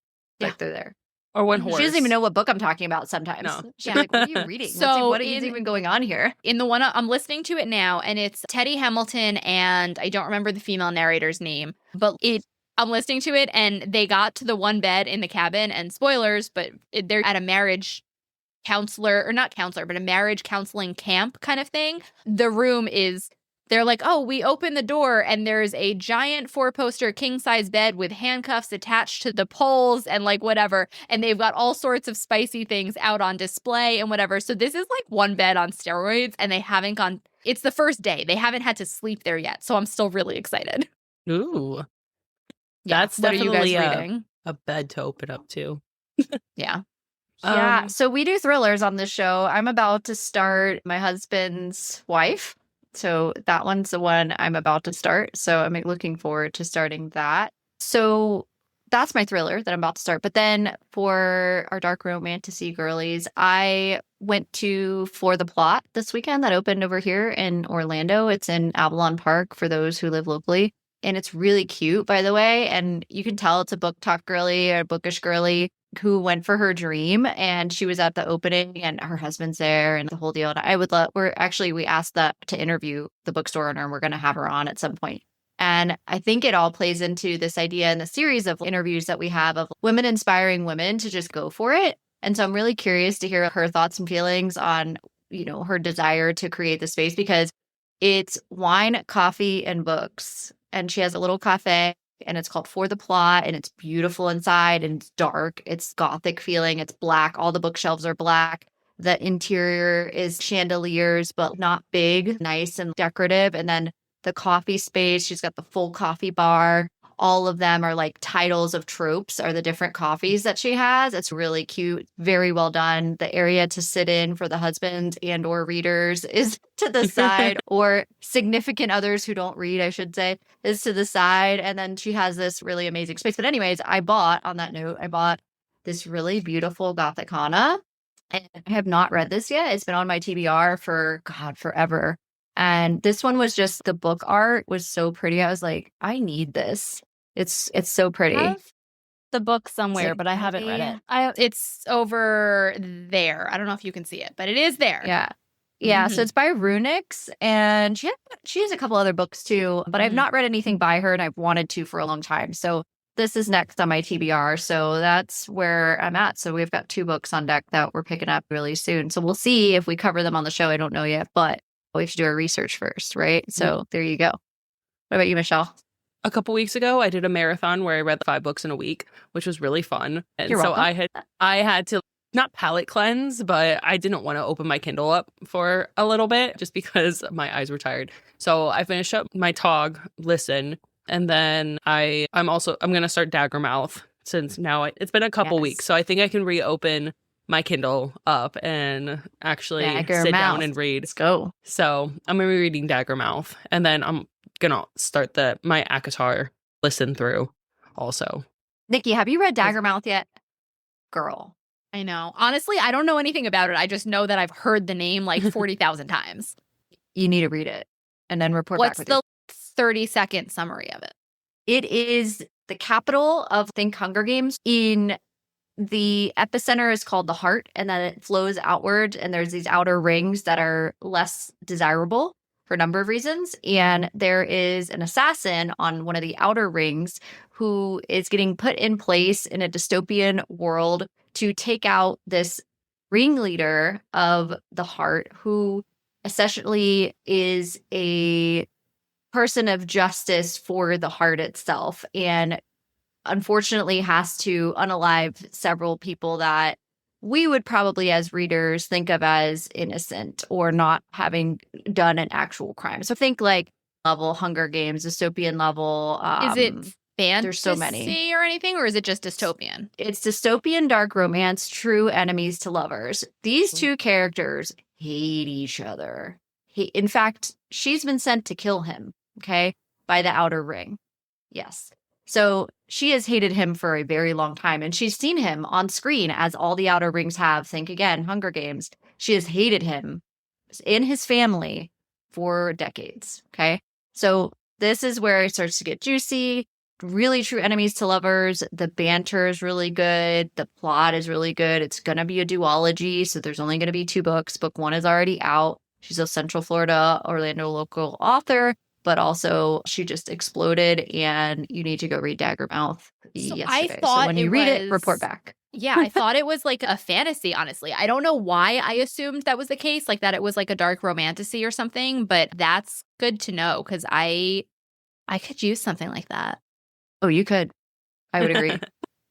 Like, they're there. Or one horse. She doesn't even know what book I'm talking about sometimes. No. She's like, what are you reading? So what is even going on here? In the one, I'm listening to it now, and it's Teddy Hamilton, and I don't remember the female narrator's name, but I'm listening to it, and they got to the one bed in the cabin, and spoilers, but they're at a marriage counselor, or not counselor, but a marriage counseling camp kind of thing. The room is, they're like, oh, we open the door, and there's a giant 4-poster king-size bed with handcuffs attached to the poles and like whatever, and they've got all sorts of spicy things out on display and whatever. So this is like one bed on steroids, and they haven't gone, it's the first day. They haven't had to sleep there yet, so I'm still really excited. Ooh. That's definitely a bed to open up to. Yeah. Yeah. So we do thrillers on this show. I'm about to start My Husband's Wife. So that one's the one I'm about to start. So I'm looking forward to starting that. So that's my thriller that I'm about to start. But then for our dark romantasy girlies, I went to For the Plot this weekend that opened over here in Orlando. It's in Avalon Park for those who live locally. And it's really cute, by the way. And you can tell it's a book talk girly or bookish girly who went for her dream. And she was at the opening and her husband's there and the whole deal. And I would love, we asked that to interview the bookstore owner, and we're going to have her on at some point. And I think it all plays into this idea in the series of interviews that we have of women inspiring women to just go for it. And so I'm really curious to hear her thoughts and feelings on, her desire to create the space, because it's wine, coffee, and books. And she has a little cafe and it's called For the Plot, and it's beautiful inside and it's dark. It's gothic feeling. It's black. All the bookshelves are black. The interior is chandeliers, but not big, nice and decorative. And then the coffee space, she's got the full coffee bar. All of them are like titles of Tropes, are the different coffees that she has. It's really cute, very well done. The area to sit in for the husband and or readers is to the side, or significant others who don't read, I should say, is to the side. And then she has this really amazing space. But anyways, I bought this really beautiful Gothicana. And I have not read this yet. It's been on my TBR for, God, forever. And this one was just, the book art was so pretty. I was like, I need this. It's so pretty. I have the book somewhere, like, but I haven't read it. It's over there. I don't know if you can see it, but it is there. Yeah. Yeah. So it's by Runix, and she has a couple other books too, but I've not read anything by her, and I've wanted to for a long time. So this is next on my TBR. So that's where I'm at. So we've got 2 books on deck that we're picking up really soon. So we'll see if we cover them on the show. I don't know yet, but we have to do our research first, right? So there you go. What about you, Michelle? A couple weeks ago, I did a marathon where I read 5 books in a week, which was really fun. And You're so welcome. I had to not palate cleanse, but I didn't want to open my Kindle up for a little bit just because my eyes were tired. So I finished up my Tog listen, and then I'm going to start Daggermouth, since now it's been a couple weeks. So I think I can reopen my Kindle up and actually sit down and read. Let's go. So I'm going to be reading Daggermouth, and then I'm going to start my ACOTAR listen through also. Nikki, have you read Daggermouth yet? Girl. I know. Honestly, I don't know anything about it. I just know that I've heard the name like 40,000 times. You need to read it and then report back What's with the 30-second summary of it? It is the capital of, think, Hunger Games. In the epicenter is called the heart, and then it flows outward, and there's these outer rings that are less desirable for a number of reasons. And there is an assassin on one of the outer rings who is getting put in place in a dystopian world to take out this ringleader of the heart, who essentially is a person of justice for the heart itself, and unfortunately has to unalive several people that we would probably as readers think of as innocent or not having done an actual crime. So think like level Hunger Games, dystopian level. Is it fantasy there's so many. or anything, or is it just dystopian? It's dystopian dark romance, true enemies to lovers. These 2 characters hate each other. In fact, she's been sent to kill him, okay, by the outer ring. Yes. So she has hated him for a very long time, and she's seen him on screen, as all the outer rings have. Think again, Hunger Games. She has hated him and his family for decades, okay? So this is where it starts to get juicy. Really true enemies to lovers. The banter is really good. The plot is really good. It's going to be a duology, so there's only going to be 2 books. Book 1 is already out. She's a Central Florida, Orlando local author, but also she just exploded, and you need to go read Daggermouth yesterday. I thought so when you read it, report back. Yeah, I thought it was like a fantasy, honestly. I don't know why I assumed that was the case, like that it was like a dark romantasy or something, but that's good to know, because I could use something like that. Oh, you could. I would agree.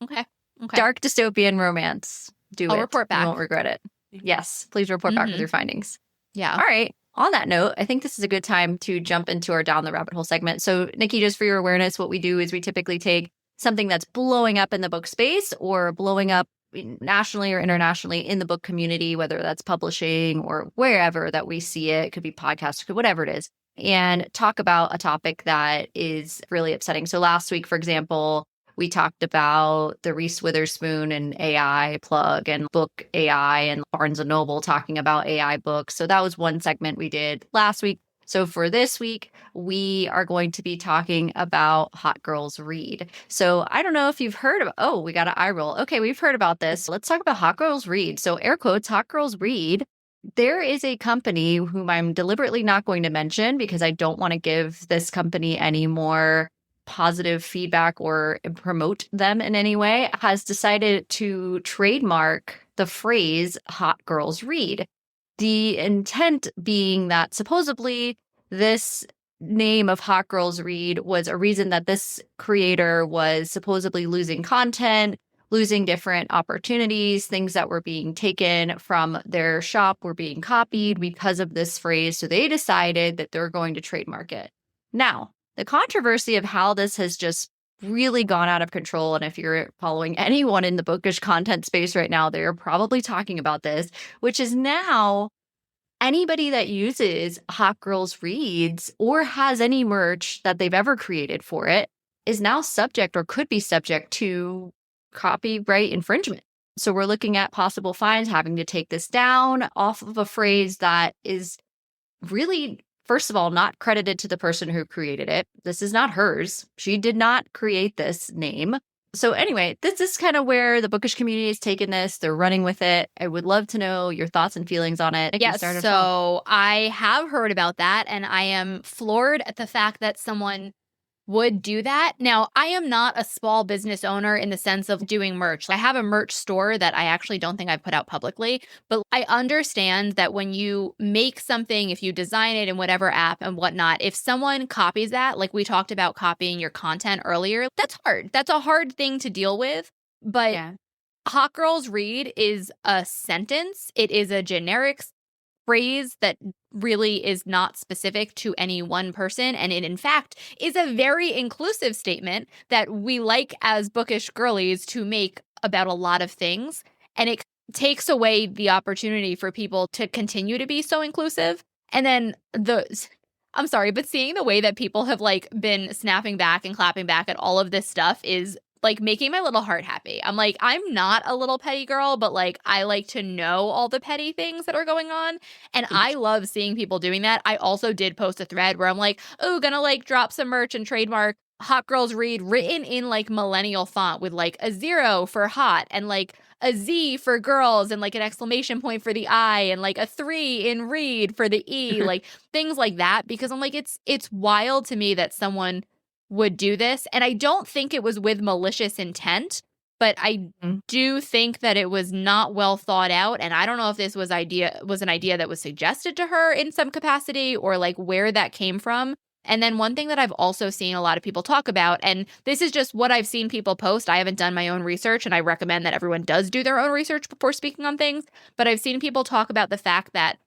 Okay. Dark dystopian romance. I'll it. report back. You won't regret it. Yes, please report back with your findings. Yeah. All right. On that note, I think this is a good time to jump into our Down the Rabbit Hole segment. So, Nikki, just for your awareness, what we do is we typically take something that's blowing up in the book space or blowing up nationally or internationally in the book community, whether that's publishing or wherever that we see it. It could be podcast, whatever it is, and talk about a topic that is really upsetting. So last week, for example, we talked about the Reese Witherspoon and AI plug, and Book AI, and Barnes & Noble talking about AI books. So that was one segment we did last week. So for this week, we are going to be talking about Hot Girls Read. So I don't know if you've heard of, we got an eye roll. Okay, we've heard about this. Let's talk about Hot Girls Read. So air quotes, Hot Girls Read. There is a company whom I'm deliberately not going to mention because I don't want to give this company any more positive feedback or promote them in any way, has decided to trademark the phrase Hot Girls Read. The intent being that supposedly this name of Hot Girls Read was a reason that this creator was supposedly losing content, losing different opportunities, things that were being taken from their shop were being copied because of this phrase. So they decided that they're going to trademark it. Now, the controversy of how this has just really gone out of control, and if you're following anyone in the bookish content space right now, they're probably talking about this, which is now anybody that uses Hot Girls Reads or has any merch that they've ever created for it is now subject or could be subject to copyright infringement. So we're looking at possible fines, having to take this down off of a phrase that is really, first of all, not credited to the person who created it. This is not hers. She did not create this name. So anyway, this is kind of where the bookish community has taken this. They're running with it. I would love to know your thoughts and feelings on it. Yes, so I have heard about that, and I am floored at the fact that someone would do that. Now, I am not a small business owner in the sense of doing merch. I have a merch store that I actually don't think I've put out publicly, but I understand that when you make something, if you design it in whatever app and whatnot, if someone copies that, like we talked about copying your content earlier, that's hard. That's a hard thing to deal with. But Hot Girls Read is a sentence. It is a generic phrase that really is not specific to any one person. And it, in fact, is a very inclusive statement that we like as bookish girlies to make about a lot of things. And it takes away the opportunity for people to continue to be so inclusive. And then I'm sorry, but seeing the way that people have like been snapping back and clapping back at all of this stuff is like making my little heart happy. I'm like, I'm not a little petty girl, but like I like to know all the petty things that are going on. And I love seeing people doing that. I also did post a thread where I'm like, oh, gonna like drop some merch and trademark Hot Girls Read written in like millennial font with like a 0 for hot and like a Z for girls and like an exclamation point for the I and like a 3 in read for the E, like things like that. Because I'm like, it's wild to me that someone would do this. And I don't think it was with malicious intent, but I do think that it was not well thought out. And I don't know if this was an idea that was suggested to her in some capacity or like where that came from. And then one thing that I've also seen a lot of people talk about, and this is just what I've seen people post. I haven't done my own research, and I recommend that everyone does do their own research before speaking on things. But I've seen people talk about the fact that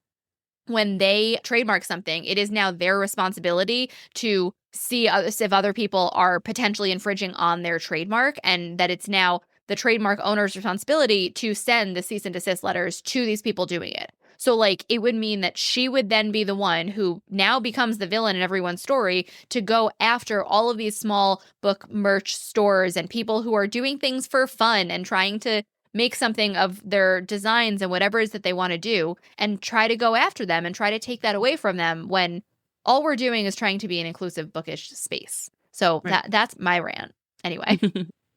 when they trademark something, it is now their responsibility to see if other people are potentially infringing on their trademark, and that it's now the trademark owner's responsibility to send the cease and desist letters to these people doing it. So like it would mean that she would then be the one who now becomes the villain in everyone's story to go after all of these small book merch stores and people who are doing things for fun and trying to make something of their designs and whatever it is that they want to do and try to go after them and try to take that away from them when all we're doing is trying to be an inclusive bookish space. So that's my rant. Anyway.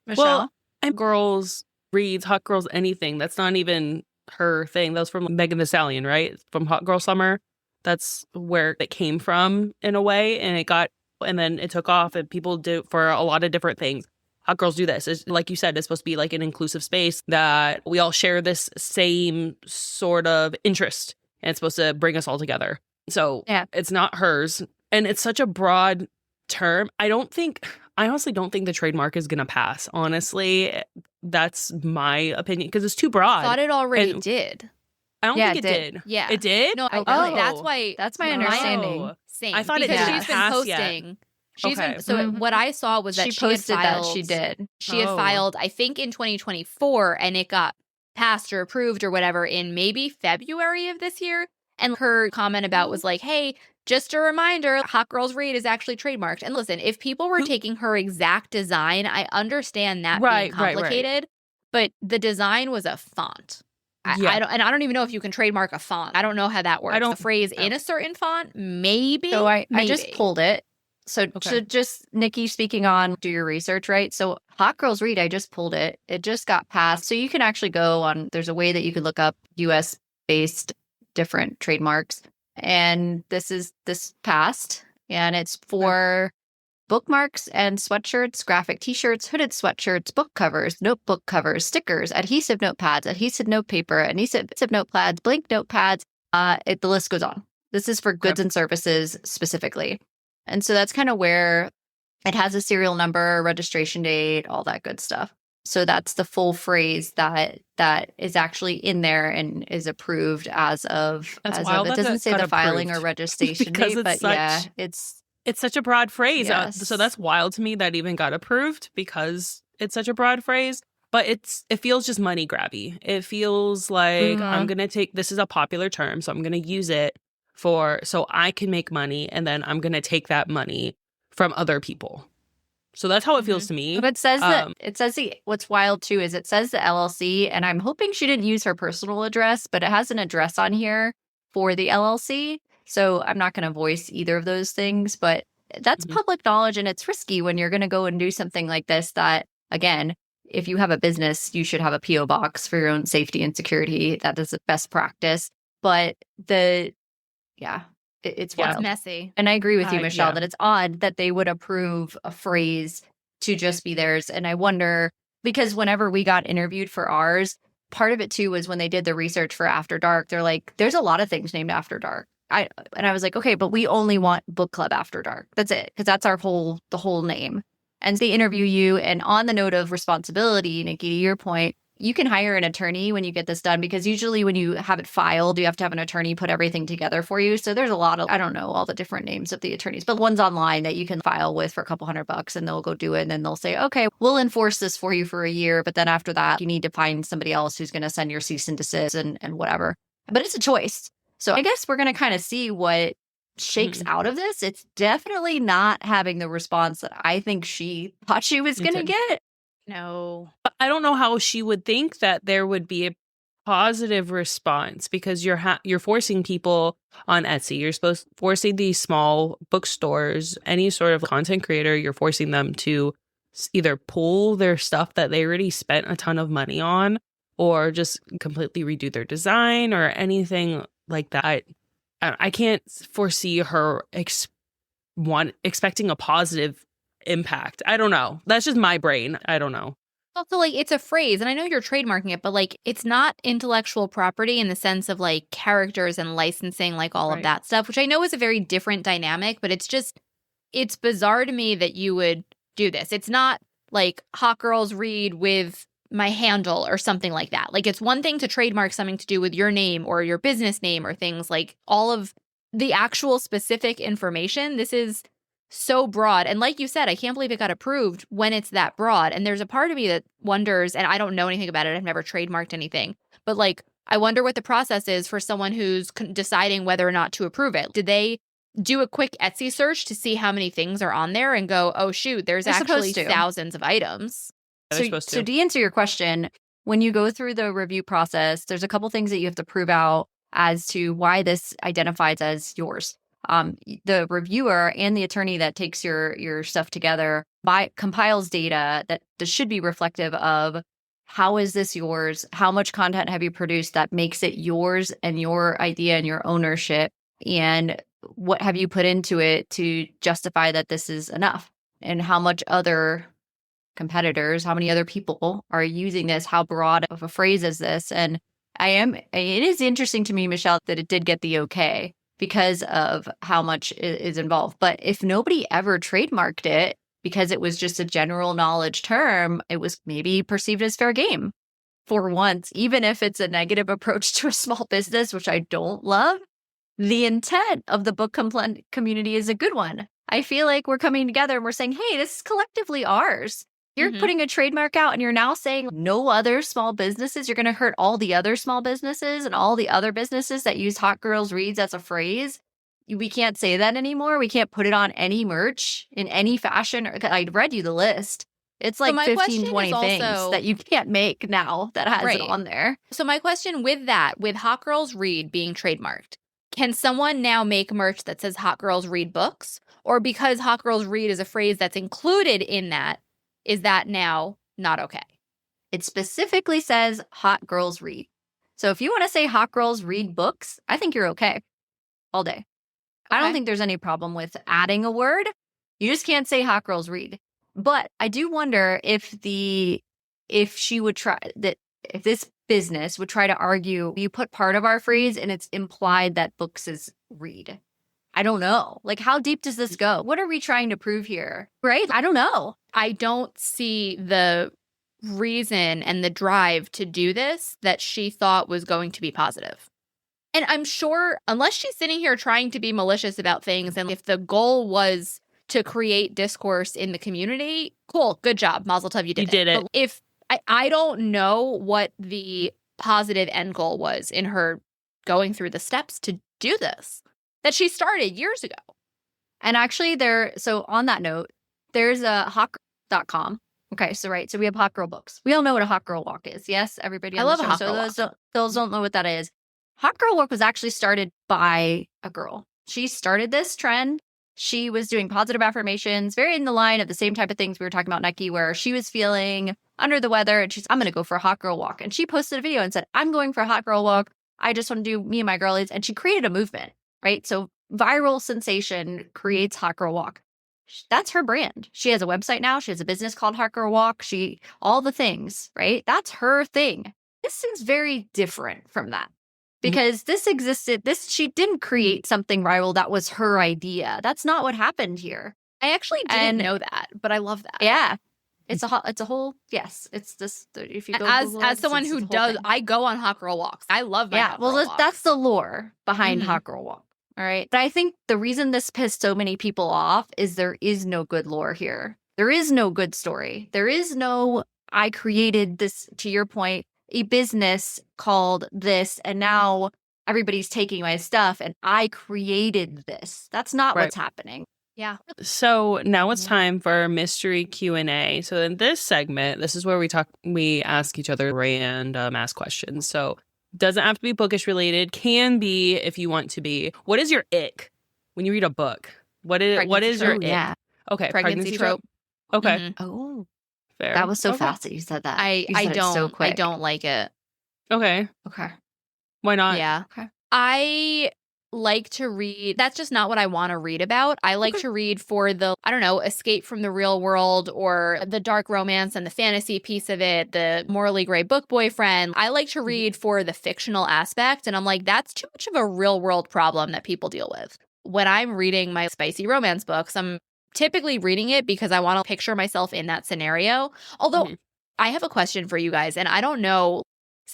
Michelle? Well, and Girls Reads, Hot Girls Anything. That's not even her thing. That was from Megan Thee Stallion, right? From Hot Girl Summer. That's where it came from in a way. And then it took off and people do for a lot of different things. Hot girls do this. It's, like you said, it's supposed to be like an inclusive space that we all share this same sort of interest. And it's supposed to bring us all together. So It's not hers. And it's such a broad term. I honestly don't think the trademark is going to pass. Honestly, that's my opinion because it's too broad. I thought it already did. I don't think it did. Yeah. It did? No, that's my understanding. Same. I thought it because didn't she's been pass posting. yet. What I saw was that she she posted had filed, that she did. She had filed, I think, in 2024, and it got passed or approved or whatever in maybe February of this year. And her comment about was like, hey, just a reminder, Hot Girls Read is actually trademarked. And listen, if people were taking her exact design, I understand that being complicated, but the design was a font. I don't even know if you can trademark a font. I don't know how that works. The phrase in a certain font, maybe. So I just pulled it. So just Nicki speaking on do your research, right? So Hot Girls Read, I just pulled it. It just got passed. So you can actually go on, there's a way that you could look up US based different trademarks. And this passed. And it's for bookmarks and sweatshirts, graphic t-shirts, hooded sweatshirts, book covers, notebook covers, stickers, adhesive notepads, adhesive notepaper, adhesive notepads, blank notepads. The list goes on. This is for goods and services specifically. And so that's kind of where it has a serial number, registration date, all that good stuff. So that's the full phrase that is actually in there and is approved as of. That's as wild of. It that doesn't say got the filing or approved registration because date, it's but yeah, such it's it's such a broad phrase. yes. So that's wild to me that even got approved because it's such a broad phrase. But it feels just money grabby. It feels like I'm gonna take, this is a popular term, so I'm gonna use it so I can make money, and then I'm gonna take that money from other people. So that's how it feels to me. But it says what's wild too is it says the LLC, and I'm hoping she didn't use her personal address, but it has an address on here for the LLC. So I'm not going to voice either of those things, but that's public knowledge, and it's risky when you're going to go and do something like this. That again, if you have a business, you should have a PO box for your own safety and security. That is the best practice. But it's wild. It's messy. And I agree with you, Michelle, that it's odd that they would approve a phrase to just be theirs. And I wonder, because whenever we got interviewed for ours, part of it too was when they did the research for After Dark, they're like, there's a lot of things named After Dark. I was like, okay, but we only want Book Club After Dark. That's it. Because that's the whole name. And they interview you. And on the note of responsibility, Nicki, to your point, you can hire an attorney when you get this done, because usually when you have it filed, you have to have an attorney put everything together for you. So there's a lot of, I don't know all the different names of the attorneys, but one's online that you can file with for a couple $100 and they'll go do it. And then they'll say, okay, we'll enforce this for you for a year. But then after that, you need to find somebody else who's going to send your cease and desist and whatever. But it's a choice. So I guess we're going to kind of see what shakes out of this. It's definitely not having the response that I think she thought she was going to get. No. I don't know how she would think that there would be a positive response, because you're forcing people on Etsy. You're forcing these small bookstores, any sort of content creator, you're forcing them to either pull their stuff that they already spent a ton of money on, or just completely redo their design or anything like that. I can't foresee her expecting a positive impact. I don't know. That's just my brain. I don't know. Also, like, it's a phrase, and I know you're trademarking it, but like, it's not intellectual property in the sense of like characters and licensing, like all of that stuff, which I know is a very different dynamic, but it's bizarre to me that you would do this. It's not like Hot Girls Read with my handle or something like that. Like, it's one thing to trademark something to do with your name or your business name or things like all of the actual specific information. This is so broad. And like you said, I can't believe it got approved when it's that broad. And there's a part of me that wonders, and I don't know anything about it, I've never trademarked anything, but like, I wonder what the process is for someone who's deciding whether or not to approve it. Did they do a quick Etsy search to see how many things are on there and go, oh shoot, there's actually thousands of items? So to answer your question, when you go through the review process, there's a couple things that you have to prove out as to why this identifies as yours. The reviewer and the attorney that takes your stuff together compiles data that should be reflective of how is this yours, how much content have you produced that makes it yours and your idea and your ownership, and what have you put into it to justify that this is enough, and how much other competitors, how many other people are using this, how broad of a phrase is this. And it is interesting to me, Michelle, that it did get the okay because of how much is involved. But if nobody ever trademarked it because it was just a general knowledge term, it was maybe perceived as fair game for once, even if it's a negative approach to a small business, which I don't love. The intent of the book community is a good one. I feel like we're coming together and we're saying, hey, this is collectively ours. You're putting a trademark out and you're now saying no other small businesses. You're going to hurt all the other small businesses and all the other businesses that use Hot Girls Reads as a phrase. We can't say that anymore. We can't put it on any merch in any fashion. I read you the list. It's like 15, 20 things that you can't make now that has it on there. So my question with that, with Hot Girls Read being trademarked, can someone now make merch that says Hot Girls Read books? Or because Hot Girls Read is a phrase that's included in that, is that now not okay? It specifically says Hot Girls Read. So if you want to say Hot Girls Read books, I think you're okay all day. Okay. I don't think there's any problem with adding a word. You just can't say Hot Girls Read. But I do wonder if she would try that, if this business would try to argue, you put part of our phrase and it's implied that books is read. I don't know. Like, how deep does this go? What are we trying to prove here? Right? I don't know. I don't see the reason and the drive to do this that she thought was going to be positive. And I'm sure, unless she's sitting here trying to be malicious about things, and if the goal was to create discourse in the community, cool, good job, Mazel Tov, you did it. But if I don't know what the positive end goal was in her going through the steps to do this that she started years ago. And actually, so on that note, there's a hotgirl.com. Okay, so we have Hot Girl Books. We all know what a Hot Girl Walk is. Yes, everybody on I love the a show. Hot So Girl Walk. those don't know what that is. Hot Girl Walk was actually started by a girl. She started this trend. She was doing positive affirmations, very in the line of the same type of things we were talking about, Nicki, where she was feeling under the weather and I'm going to go for a hot girl walk. And she posted a video and said, I'm going for a hot girl walk. I just want to do me and my girlies. And she created a movement, right? So viral sensation creates Hot Girl Walk. That's her brand. She has a website now. She has a business called Hot Girl Walk. All the things, right? That's her thing. This is very different from that. Because this existed, she didn't create something viral that was her idea. That's not what happened here. I actually didn't know that, but I love that. Yeah. It's a whole, yes. It's this, if you go as someone who does, I go on hot girl walks. I love my hot girl walks. That's the lore behind Hot Girl Walk. All right. But I think the reason this pissed so many people off is there is no good lore here. There is no good story. There is no, I created this, to your point, a business called this, and now everybody's taking my stuff, and I created this. That's not what's happening. Yeah. So now it's time for mystery Q&A. So in this segment, this is where we ask each other random ask questions. So doesn't have to be bookish related, can be if you want to be. What is your ick when you read a book? What is your ick? Yeah. Okay, pregnancy trope. Okay. Mm-hmm. Oh. Fair. That was so fast that you said that. I don't like it. Okay. Okay. Why not? Yeah. Okay. I like to read. That's just not what I want to read about. I like to read for the, I don't know, escape from the real world or the dark romance and the fantasy piece of it, the morally gray book boyfriend. I like to read for the fictional aspect. And I'm like, that's too much of a real world problem that people deal with. When I'm reading my spicy romance books, I'm typically reading it because I want to picture myself in that scenario. Although I have a question for you guys, and I don't know.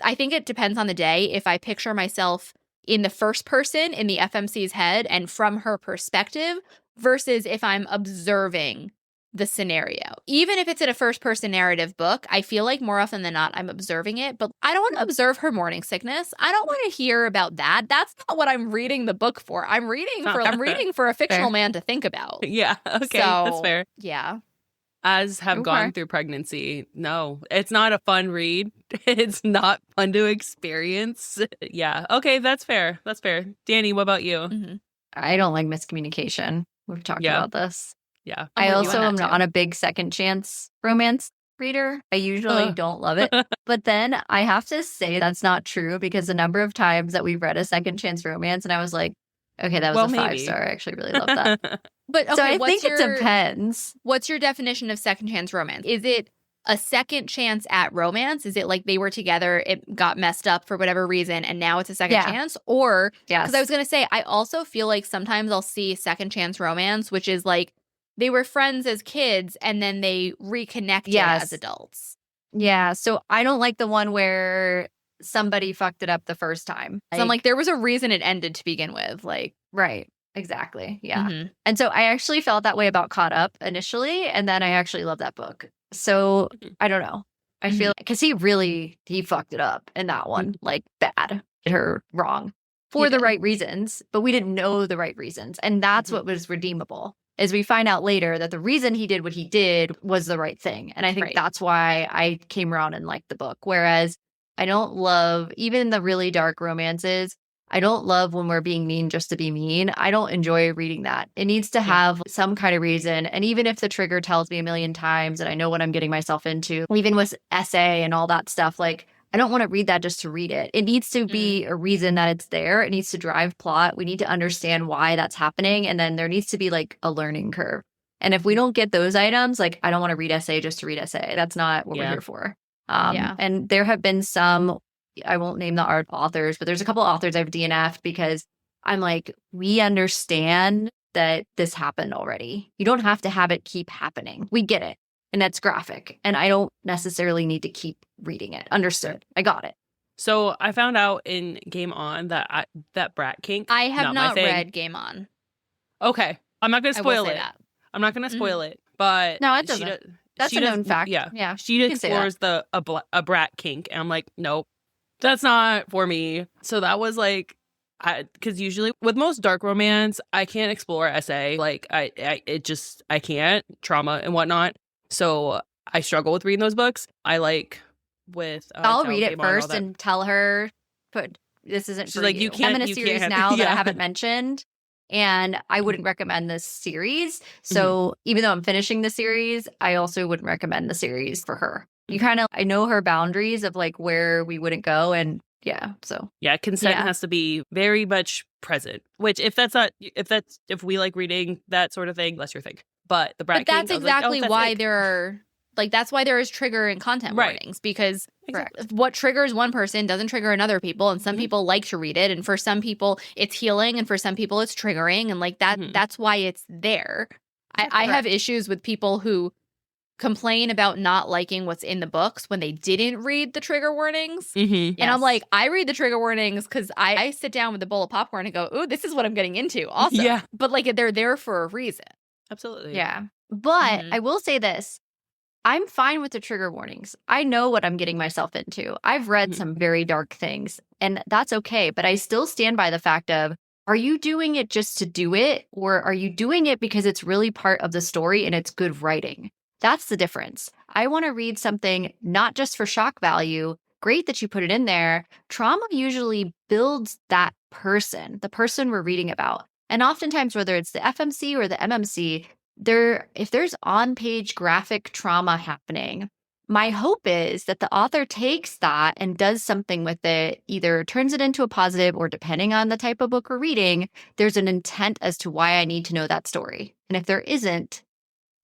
I think it depends on the day if I picture myself in the first person in the FMC's head and from her perspective versus if I'm observing the scenario. Even if it's in a first person narrative book, I feel like more often than not I'm observing it, but I don't want to observe her morning sickness. I don't want to hear about that. That's not what I'm reading the book for. I'm reading for a fictional man to think about. Yeah, okay, so, that's fair. Yeah. As have gone through pregnancy. No, it's not a fun read. It's not fun to experience. Yeah. Okay, that's fair. That's fair. Danny, what about you? Mm-hmm. I don't like miscommunication. We've talked about this. Yeah. I also am not a big second chance romance reader. I usually don't love it. But then I have to say that's not true because the number of times that we've read a second chance romance and I was like, okay, that was a 5-star. I actually really love that. But okay, so I think it depends. What's your definition of second chance romance? Is it a second chance at romance? Is it like they were together, it got messed up for whatever reason, and now it's a second chance? Or, because I was going to say, I also feel like sometimes I'll see second chance romance, which is like they were friends as kids and then they reconnected as adults. Yeah, so I don't like the one where somebody fucked it up the first time. So I'm like, there was a reason it ended to begin with. Like, right. Exactly. Yeah. And so I actually felt that way about Caught Up initially. And then I actually love that book. So I don't know. I feel because he fucked it up in that one, like bad, did her wrong for the right reasons, but we didn't know the right reasons. And that's what was redeemable is we find out later that the reason he did what he did was the right thing. And I think that's why I came around and liked the book. Whereas I don't love even the really dark romances. I don't love when we're being mean just to be mean. I don't enjoy reading that. It needs to have some kind of reason. And even if the trigger tells me a million times and I know what I'm getting myself into, even with essay and all that stuff, like I don't want to read that just to read it. It needs to be a reason that it's there. It needs to drive plot. We need to understand why that's happening. And then there needs to be like a learning curve. And if we don't get those items, like I don't want to read essay just to read essay. That's not what we're here for. And there have been some, I won't name the art authors, but there's a couple authors I've DNF'd because I'm like, we understand that this happened already. You don't have to have it keep happening. We get it. And that's graphic. And I don't necessarily need to keep reading it. Understood. I got it. So I found out in Game On that that brat kink. I have my not thing. read Game On. Okay, I'm not gonna I will spoil say it. that. I'm not gonna spoil it, but No, it doesn't. That's a known fact. Yeah, she you can say that. explores a brat kink, and I'm like, nope, that's not for me. So that was like, because usually with most dark romance, I can't explore SA. Like I can't, trauma and whatnot. So I struggle with reading those books. I like with I'll read it first and tell her, but this isn't She's for like, you. you can't. I'm in a you series can't. now that Yeah. I haven't mentioned, and I wouldn't recommend this series. So even though I'm finishing the series, I also wouldn't recommend the series for her. You kind of, I know her boundaries of like where we wouldn't go, and yeah, so Yeah, consent Yeah. has to be very much present. Which if we like reading that sort of thing, that's your thing. But the brat But that's kink, I was like, exactly that's why ick. there are that's why there is trigger and content Right. warnings, because Exactly. what triggers one person doesn't trigger another people, and some Mhm. people like to read it, and for some people it's healing, and for some people it's triggering, and like that Mhm. that's why it's there. I have issues with people who complain about not liking what's in the books when they didn't read the trigger warnings. Mm-hmm. And I'm like, I read the trigger warnings because I sit down with a bowl of popcorn and go, ooh, this is what I'm getting into. Awesome. Yeah. But like they're there for a reason. Absolutely. yeah. But Mhm. I will say this. I'm fine with the trigger warnings. I know what I'm getting myself into. I've read Mhm. some very dark things, and that's okay. But I still stand by the fact of, are you doing it just to do it? Or are you doing it because it's really part of the story and it's good writing? That's the difference. I want to read something not just for shock value. Great that you put it in there. Trauma usually builds that person, the person we're reading about. And oftentimes, whether it's the FMC or the MMC, if there's on-page graphic trauma happening, my hope is that the author takes that and does something with it, either turns it into a positive, or depending on the type of book we're reading, there's an intent as to why I need to know that story. And if there isn't,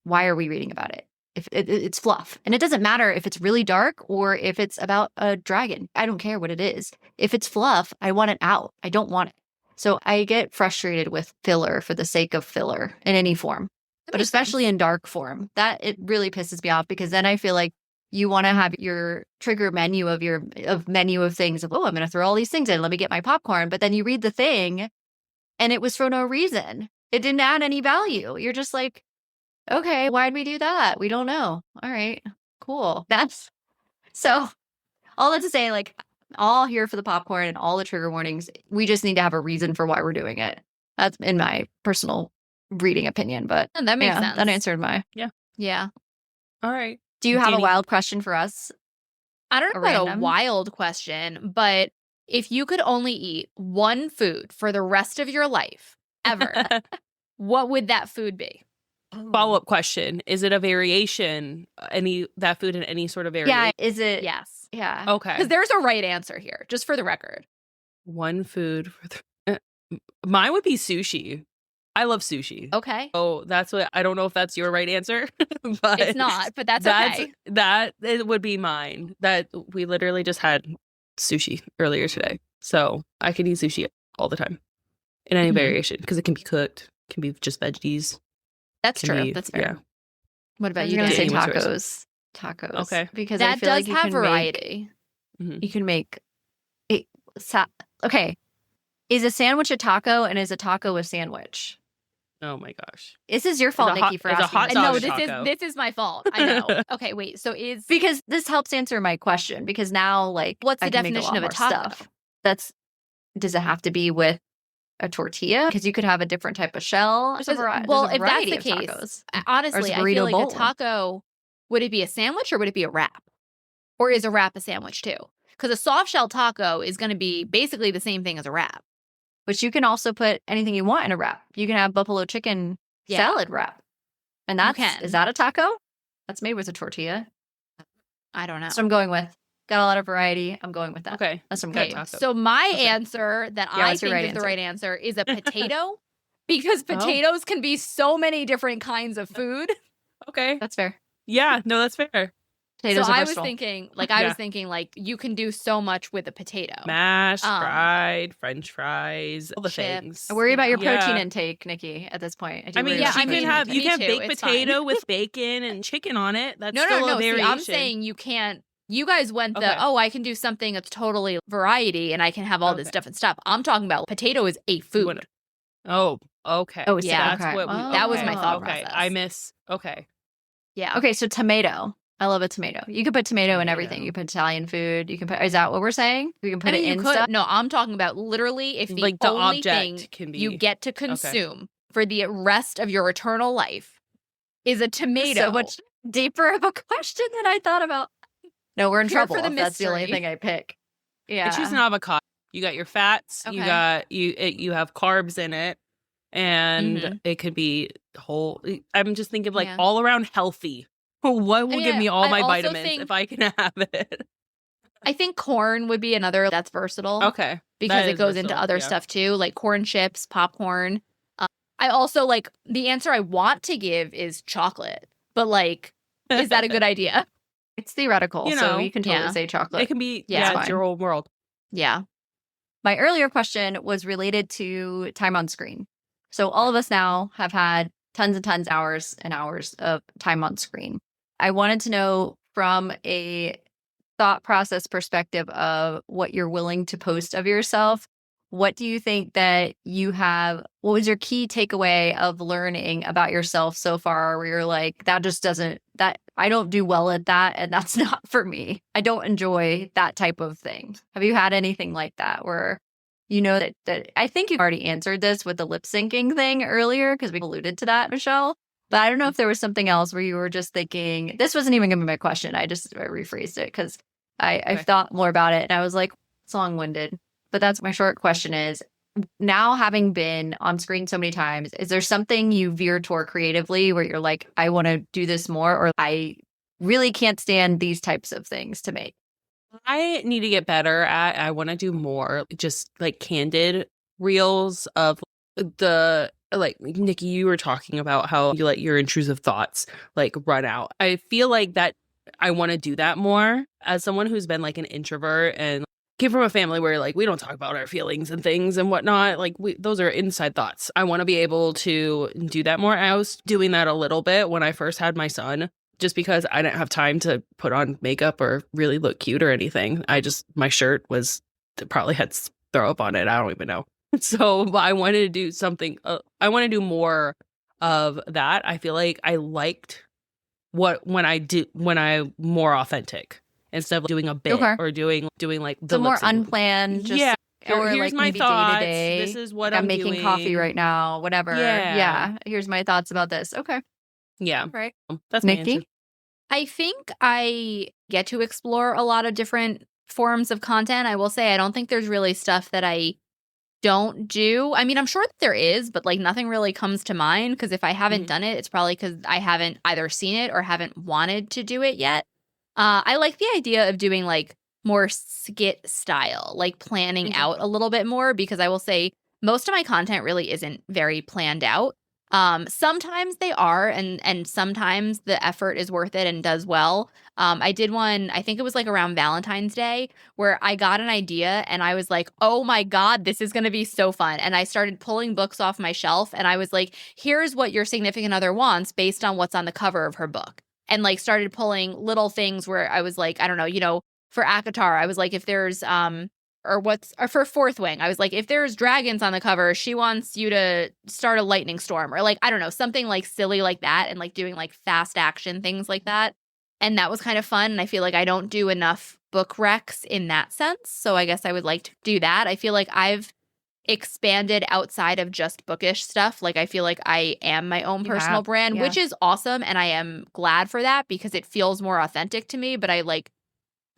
why are we reading about it? If it's fluff. And it doesn't matter if it's really dark or if it's about a dragon. I don't care what it is. If it's fluff, I want it out. I don't want it. So I get frustrated with filler for the sake of filler in any form, but especially in dark form. That it really pisses me off, because then I feel like you want to have your trigger menu of menu of things of, oh, I'm going to throw all these things in. Let me get my popcorn. But then you read the thing and it was for no reason. It didn't add any value. You're just like, okay, why'd we do that? We don't know. All right, cool. That's so all that to say, like, all here for the popcorn and all the trigger warnings. We just need to have a reason for why we're doing it. That's in my personal reading opinion, but And that makes sense. that answered my. Yeah. All right. Do you have a Danny? wild question for us? I don't know A about a random? wild question, but if you could only eat one food for the rest of your life, ever, what would that food be? Follow-up question. Is it a variation, that food in any sort of variation? Yeah, is it? Yes. Yeah. Okay. Because there's a right answer here, just for the record. One food for mine would be sushi. I love sushi. Okay. Oh, that's what, I don't know if that's your right answer, but It's not, but that's okay. That it would be mine. That we literally just had sushi earlier today. So I can eat sushi all the time in any Mhm. variation, because it can be cooked, can be just veggies. That's can true. be- That's fair. yeah. What I about was you, gonna say Danny? Danny, what's tacos. Okay. Because I That feel does like you have can variety. Mhm. you can make it. Okay, is a sandwich a taco, and is a taco a sandwich? Oh my gosh. This is your fault, a hot- Nikki, for it's a asking. hot this dog No, question. taco. this is my fault. I know. Okay, wait. So is Because this helps answer my question. Because now, like, what's I the can make definition lot of a more taco? Does it have to be with a tortilla? Because you could have a different type of shell. There's a Well, there's a if that's variety the of case, tacos. honestly, I burrito feel like bowl. a taco, would it be a sandwich or would it be a wrap? Or is a wrap a sandwich too? Because a soft shell taco is going to be basically the same thing as a wrap. But you can also put anything you want in a wrap. You can have buffalo chicken salad wrap, and can. is that a taco? That's made with a tortilla. I don't know. So I'm going with. Got a lot of variety. I'm going with that. Okay. That's what I'm Okay. going with. Taco. So my Okay. answer that Yeah, I what's your think right is the answer? right answer is a potato. Because Oh. potatoes can be so many different kinds of food. Okay. That's fair. Yeah. No, that's fair. Potatoes So are I was versatile. thinking, you can do so much with a potato. Mashed, fried, French fries, all the chips. things. I worry about your Yeah. protein intake, Nikki, at this point. I do I mean, worry Yeah, about you protein can have intake. me too, baked it's fine. potato with bacon and chicken on it. That's No, still a See, variation. I'm saying you can't. You guys went Okay. I can do something that's totally variety and I can have all this different stuff. I'm talking about potato is a food. Oh, okay. Oh, So yeah. that's what we. That was my thought Okay, process. Okay. Yeah. Okay, so tomato. I love a tomato. You can put tomato in everything. Tomato. You put Italian food. You can put. Is that what we're saying? We can put I mean, it you in could. stuff. No, I'm talking about literally if the Like the only object thing can be. you get to consume for the rest of your eternal life is a tomato. So much deeper of a question than I thought about. No, we're in Here trouble for the if that's the only mystery. thing I pick. Yeah. I choose an avocado. You got your fats. You Okay. got you have carbs in it, and it could be whole. I'm just thinking of like Yeah. all around healthy. What will give me all my I also vitamins think- if I can have it? I think corn would be another that's versatile. Okay, Because that it is goes into versatile, other yeah. stuff too, like corn chips, popcorn. I also the answer I want to give is chocolate, but is that a good idea? It's theoretical, You so know, you can totally yeah. say chocolate. It can be Yeah, yeah, it's it's your whole world. Yeah. My earlier question was related to time on screen. So all of us now have had tons and tons, hours and hours of time on screen. I wanted to know from a thought process perspective of what you're willing to post of yourself. What do you think that you have? What was your key takeaway of learning about yourself so far where you're like, that just doesn't, that I don't do well at that and that's not for me. I don't enjoy that type of thing. Have you had anything like that where you know that I think you already answered this with the lip syncing thing earlier because we alluded to that, Michelle. But I don't know if there was something else where you were just thinking, this wasn't even going to be my question. I rephrased it because I thought more about it and I was like, it's long-winded. But that's my short question is, now having been on screen so many times, is there something you veer toward creatively where you're like, I want to do this more, or I really can't stand these types of things to make? I need to get better at. I want to do more, just like candid reels of the like Nikki, you were talking about how you let your intrusive thoughts like run out. I feel like that I want to do that more as someone who's been like an introvert and came from a family where like we don't talk about our feelings and things and whatnot. Like those are inside thoughts. I want to be able to do that more. I was doing that a little bit when I first had my son, just because I didn't have time to put on makeup or really look cute or anything. My shirt probably had throw up on it. I don't even know. So I wanted to do something. I want to do more of that. I feel like I liked when I'm more authentic instead of doing a bit or doing like the more lip sync. unplanned. Just, Yeah. Or Here's like my maybe thoughts. day-to-day. This is what I'm making doing. coffee right now. Whatever. Yeah. Here's my thoughts about this. Okay. Yeah. Right. That's my Nikki? answer. I think I get to explore a lot of different forms of content. I will say I don't think there's really stuff that I don't do. I mean, I'm sure that there is, but nothing really comes to mind because if I haven't done it, it's probably because I haven't either seen it or haven't wanted to do it yet. I like the idea of doing more skit style, planning out a little bit more, because I will say most of my content really isn't very planned out. Sometimes they are, and sometimes the effort is worth it and does well. I did one, I think it was around Valentine's Day, where I got an idea and I was like, oh my God, this is going to be so fun. And I started pulling books off my shelf and I was like, here's what your significant other wants based on what's on the cover of her book. And started pulling little things where I was like, I don't know, for Akatar, I was like, if there's, or for Fourth Wing, I was like, if there's dragons on the cover, she wants you to start a lightning storm, or I don't know, something silly like that, and doing fast action things like that. And that was kind of fun. And I feel like I don't do enough book recs in that sense. So I guess I would like to do that. I feel like I've expanded outside of just bookish stuff. I feel like I am my own personal brand, which is awesome. And I am glad for that because it feels more authentic to me. But I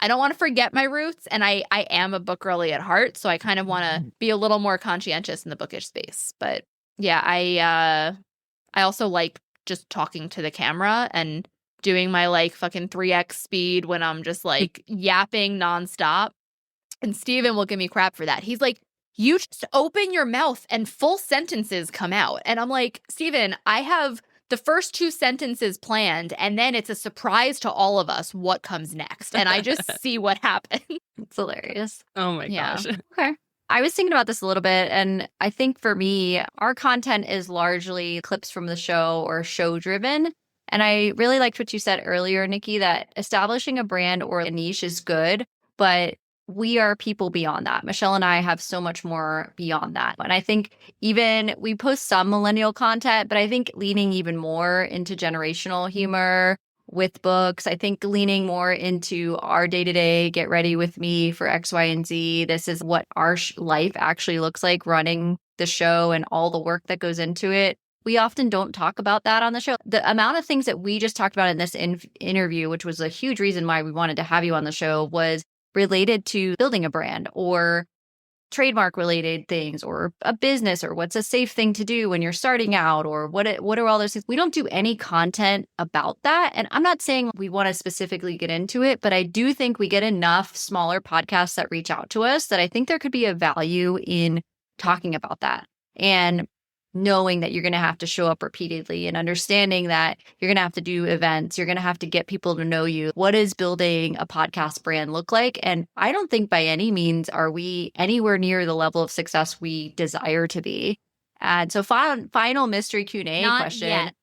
don't want to forget my roots, and I am a book girly at heart, so I kind of want to be a little more conscientious in the bookish space. But yeah, I also like just talking to the camera and doing my fucking 3x speed when I'm just yapping nonstop. And Steven will give me crap for that. He's like, you just open your mouth and full sentences come out. And I'm like, Steven, I have the first 2 sentences planned, and then it's a surprise to all of us what comes next. And I just see what happens. It's hilarious. Oh my Yeah. gosh. Okay. I was thinking about this a little bit, and I think for me, our content is largely clips from the show or show driven. And I really liked what you said earlier, Nicki, that establishing a brand or a niche is good, but we are people beyond that. Michelle and I have so much more beyond that. And I think even we post some millennial content, but I think leaning even more into generational humor with books. I think leaning more into our day-to-day, get ready with me for X, Y, and Z. This is what our life actually looks like running the show and all the work that goes into it. We often don't talk about that on the show. The amount of things that we just talked about in this interview, which was a huge reason why we wanted to have you on the show, was related to building a brand or trademark related things or a business or what's a safe thing to do when you're starting out or what are all those things. We don't do any content about that. And I'm not saying we want to specifically get into it, but I do think we get enough smaller podcasts that reach out to us that I think there could be a value in talking about that. And knowing that you're going to have to show up repeatedly and understanding that you're going to have to do events, you're going to have to get people to know you. What does building a podcast brand look like? And I don't think by any means are we anywhere near the level of success we desire to be. And so final mystery Q&A Not question. yet.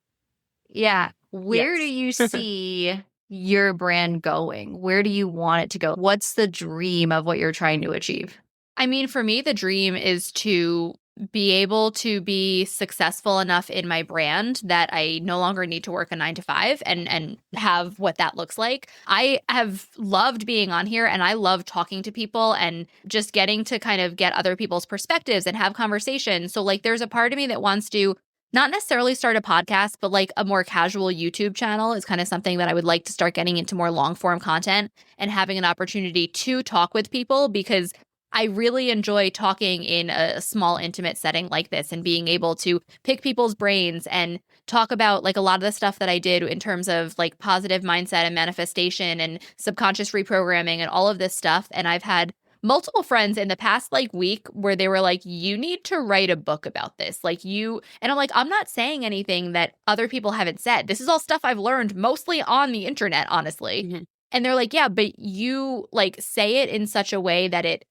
Yeah. Where Yes. do you see your brand going? Where do you want it to go? What's the dream of what you're trying to achieve? I mean, for me, the dream is to be able to be successful enough in my brand that I no longer need to work a 9 to 5 and have what that looks like. I have loved being on here and I love talking to people and just getting to kind of get other people's perspectives and have conversations. So like there's a part of me that wants to not necessarily start a podcast, but like a more casual YouTube channel is kind of something that I would like to start getting into more long form content and having an opportunity to talk with people, because I really enjoy talking in a small, intimate setting like this and being able to pick people's brains and talk about like a lot of the stuff that I did in terms of like positive mindset and manifestation and subconscious reprogramming and all of this stuff. And I've had multiple friends in the past like week where they were like, you need to write a book about this. Like you, and I'm like, I'm not saying anything that other people haven't said. This is all stuff I've learned mostly on the internet, honestly. Mhm. And they're like, yeah, but you like say it in such a way that it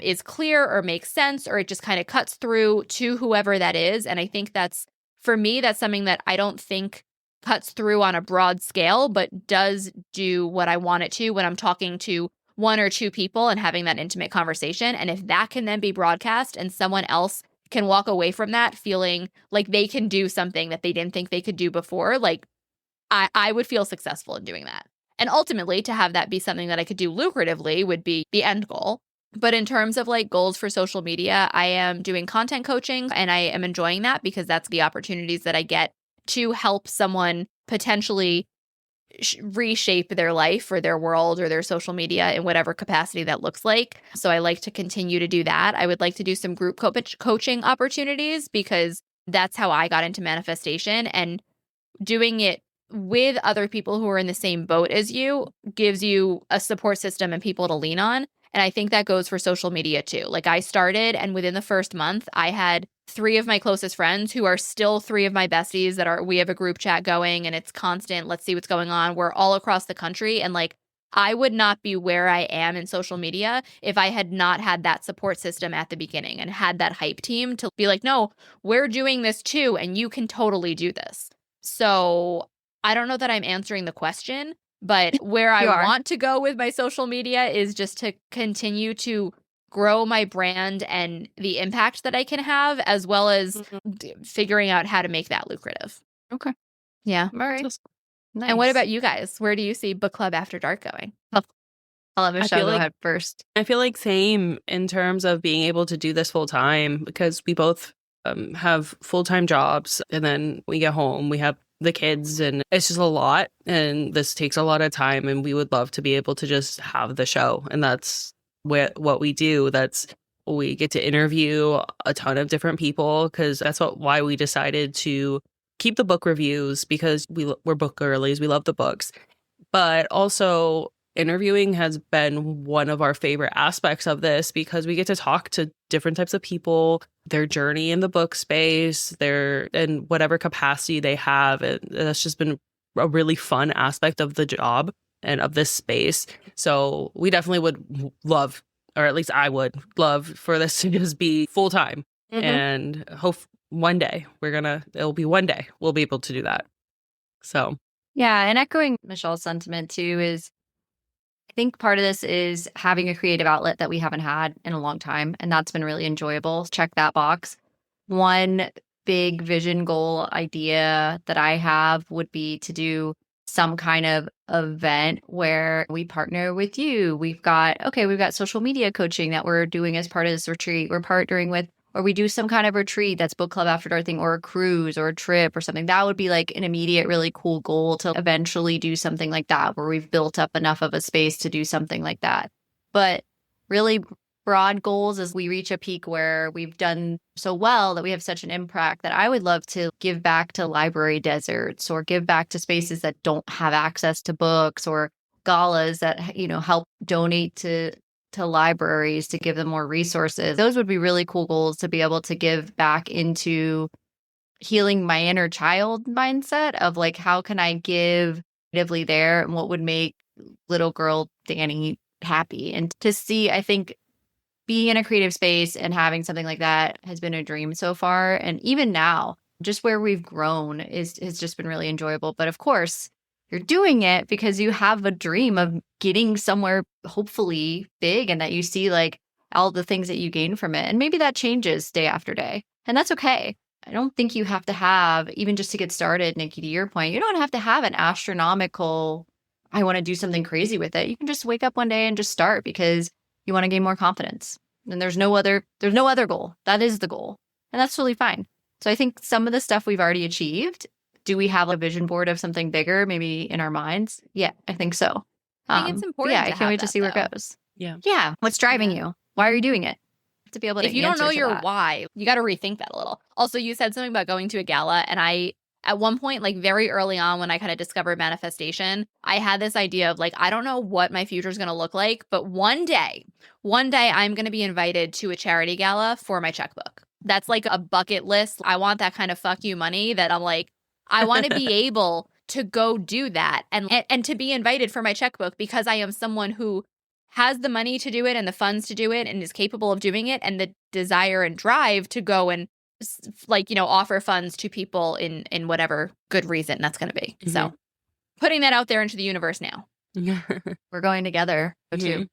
is clear or makes sense, or it just kind of cuts through to whoever that is. And I think that's, for me, that's something that I don't think cuts through on a broad scale, but does do what I want it to when I'm talking to 1 or 2 people and having that intimate conversation. And if that can then be broadcast and someone else can walk away from that feeling like they can do something that they didn't think they could do before, like I would feel successful in doing that. And ultimately, to have that be something that I could do lucratively would be the end goal. But in terms of like goals for social media, I am doing content coaching and I am enjoying that because that's the opportunities that I get to help someone potentially reshape their life or their world or their social media in whatever capacity that looks like. So I like to continue to do that. I would like to do some group coaching opportunities because that's how I got into manifestation, and doing it with other people who are in the same boat as you gives you a support system and people to lean on. And I think that goes for social media too. Like I started, and within the first month, I had 3 of my closest friends who are still 3 of my besties we have a group chat going and it's constant. Let's see what's going on. We're all across the country. And like, I would not be where I am in social media if I had not had that support system at the beginning and had that hype team to be like, no, we're doing this too. And you can totally do this. So I don't know that I'm answering the question, but where I want to go with my social media is just to continue to grow my brand and the impact that I can have, as well as figuring out how to make that lucrative. Okay. Yeah. All right. Nice. And what about you guys? Where do you see Book Club After Dark going? I'll let Michelle go like- ahead first. I feel like same in terms of being able to do this full time, because we both have full-time jobs, and then we get home, we have the kids, and it's just a lot, and this takes a lot of time, and we would love to be able to just have the show, and that's what we do. We get to interview a ton of different people, because that's why we decided to keep the book reviews, because we're book girlies, we love the books, but also interviewing has been one of our favorite aspects of this because we get to talk to different types of people, their journey in the book space, their in whatever capacity they have. And that's just been a really fun aspect of the job and of this space. So we definitely would love, or at least I would love, for this to just be full time. And hope one day it'll be one day we'll be able to do that. So yeah, and echoing Michelle's sentiment too is I think part of this is having a creative outlet that we haven't had in a long time, and that's been really enjoyable. Check that box. One big vision goal idea that I have would be to do some kind of event where we partner with you. We've got social media coaching that we're doing as part of this retreat. We're partnering with, or we do some kind of retreat that's book club after dark thing, or a cruise or a trip or something. That would be like an immediate, really cool goal to eventually do something like that, where we've built up enough of a space to do something like that. But really broad goals as we reach a peak where we've done so well that we have such an impact that I would love to give back to library deserts, or give back to spaces that don't have access to books, or galas that, help donate to libraries to give them more resources. Those would be really cool goals to be able to give back into healing my inner child mindset of like, how can I give creatively there, and what would make little girl Danny happy. And to see, I think being in a creative space and having something like that has been a dream so far. And even now, just where we've grown has just been really enjoyable. But of course, you're doing it because you have a dream of getting somewhere hopefully big, and that you see like all the things that you gain from it. And maybe that changes day after day. And that's okay. I don't think you have to have, even just to get started, Nicki, to your point, you don't have to have an astronomical, I want to do something crazy with it. You can just wake up one day and just start because you want to gain more confidence. And there's no other goal. That is the goal. And that's totally fine. So I think some of the stuff we've already achieved. Do we have a vision board of something bigger maybe in our minds? Yeah, I think so. I think it's important. Yeah, I can't wait to see where it goes. Yeah. Yeah. What's driving you? Why are you doing it? To be able to if you don't know answer to your that. why, you got to rethink that a little. Also, you said something about going to a gala, and I, at one point, like very early on when I kind of discovered manifestation, I had this idea of like, I don't know what my future is going to look like, but one day I'm going to be invited to a charity gala for my checkbook. That's like a bucket list. I want that kind of fuck you money that I'm like, I want to be able to go do that and to be invited for my checkbook, because I am someone who has the money to do it and the funds to do it and is capable of doing it, and the desire and drive to go and offer funds to people in whatever good reason that's going to be. Mm-hmm. So putting that out there into the universe now. We're going together too.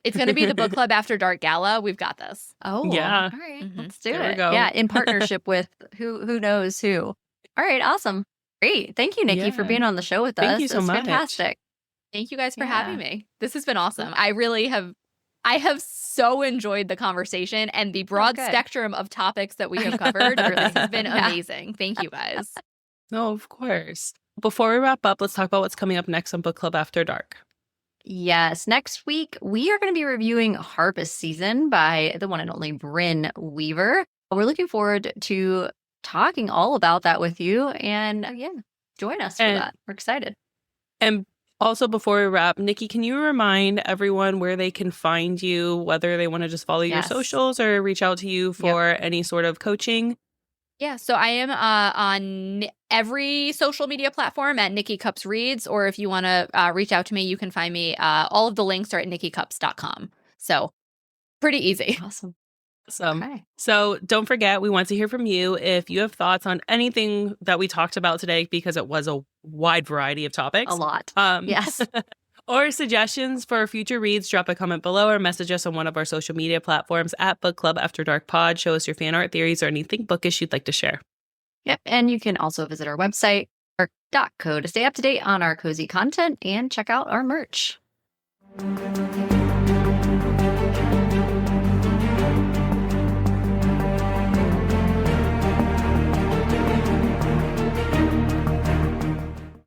It's going to be the Book Club After Dark Gala. We've got this. Oh, yeah. All right, Mm-hmm. let's do there it. Yeah, in partnership with who knows who. All right, awesome. Great. Thank you, Nicki, for being on the show with us. Thank you so much. Fantastic. Thank you guys for having me. This has been awesome. I have so enjoyed the conversation and the broad spectrum of topics that we have covered. This has been amazing. Thank you guys. No, of course. Before we wrap up, let's talk about what's coming up next on Book Club After Dark. Yes. Next week, we are going to be reviewing Harvest Season by the one and only Brynn Weaver. We're looking forward to talking all about that with you. And join us for that. We're excited. And also, before we wrap, Nicki, can you remind everyone where they can find you, whether they want to just follow your socials or reach out to you for any sort of coaching? Yeah, so I am on every social media platform at Nicki Kupps Reads, or if you want to reach out to me, you can find me. All of the links are at nikkikupps.com. So pretty easy. Awesome. Okay. So don't forget, we want to hear from you. If you have thoughts on anything that we talked about today, because it was a wide variety of topics. A lot. Yes. Or suggestions for future reads, drop a comment below or message us on one of our social media platforms at Book Club After Dark Pod. Show us your fan art theories or anything bookish you'd like to share. Yep. And you can also visit our website, arc.co, to stay up to date on our cozy content and check out our merch.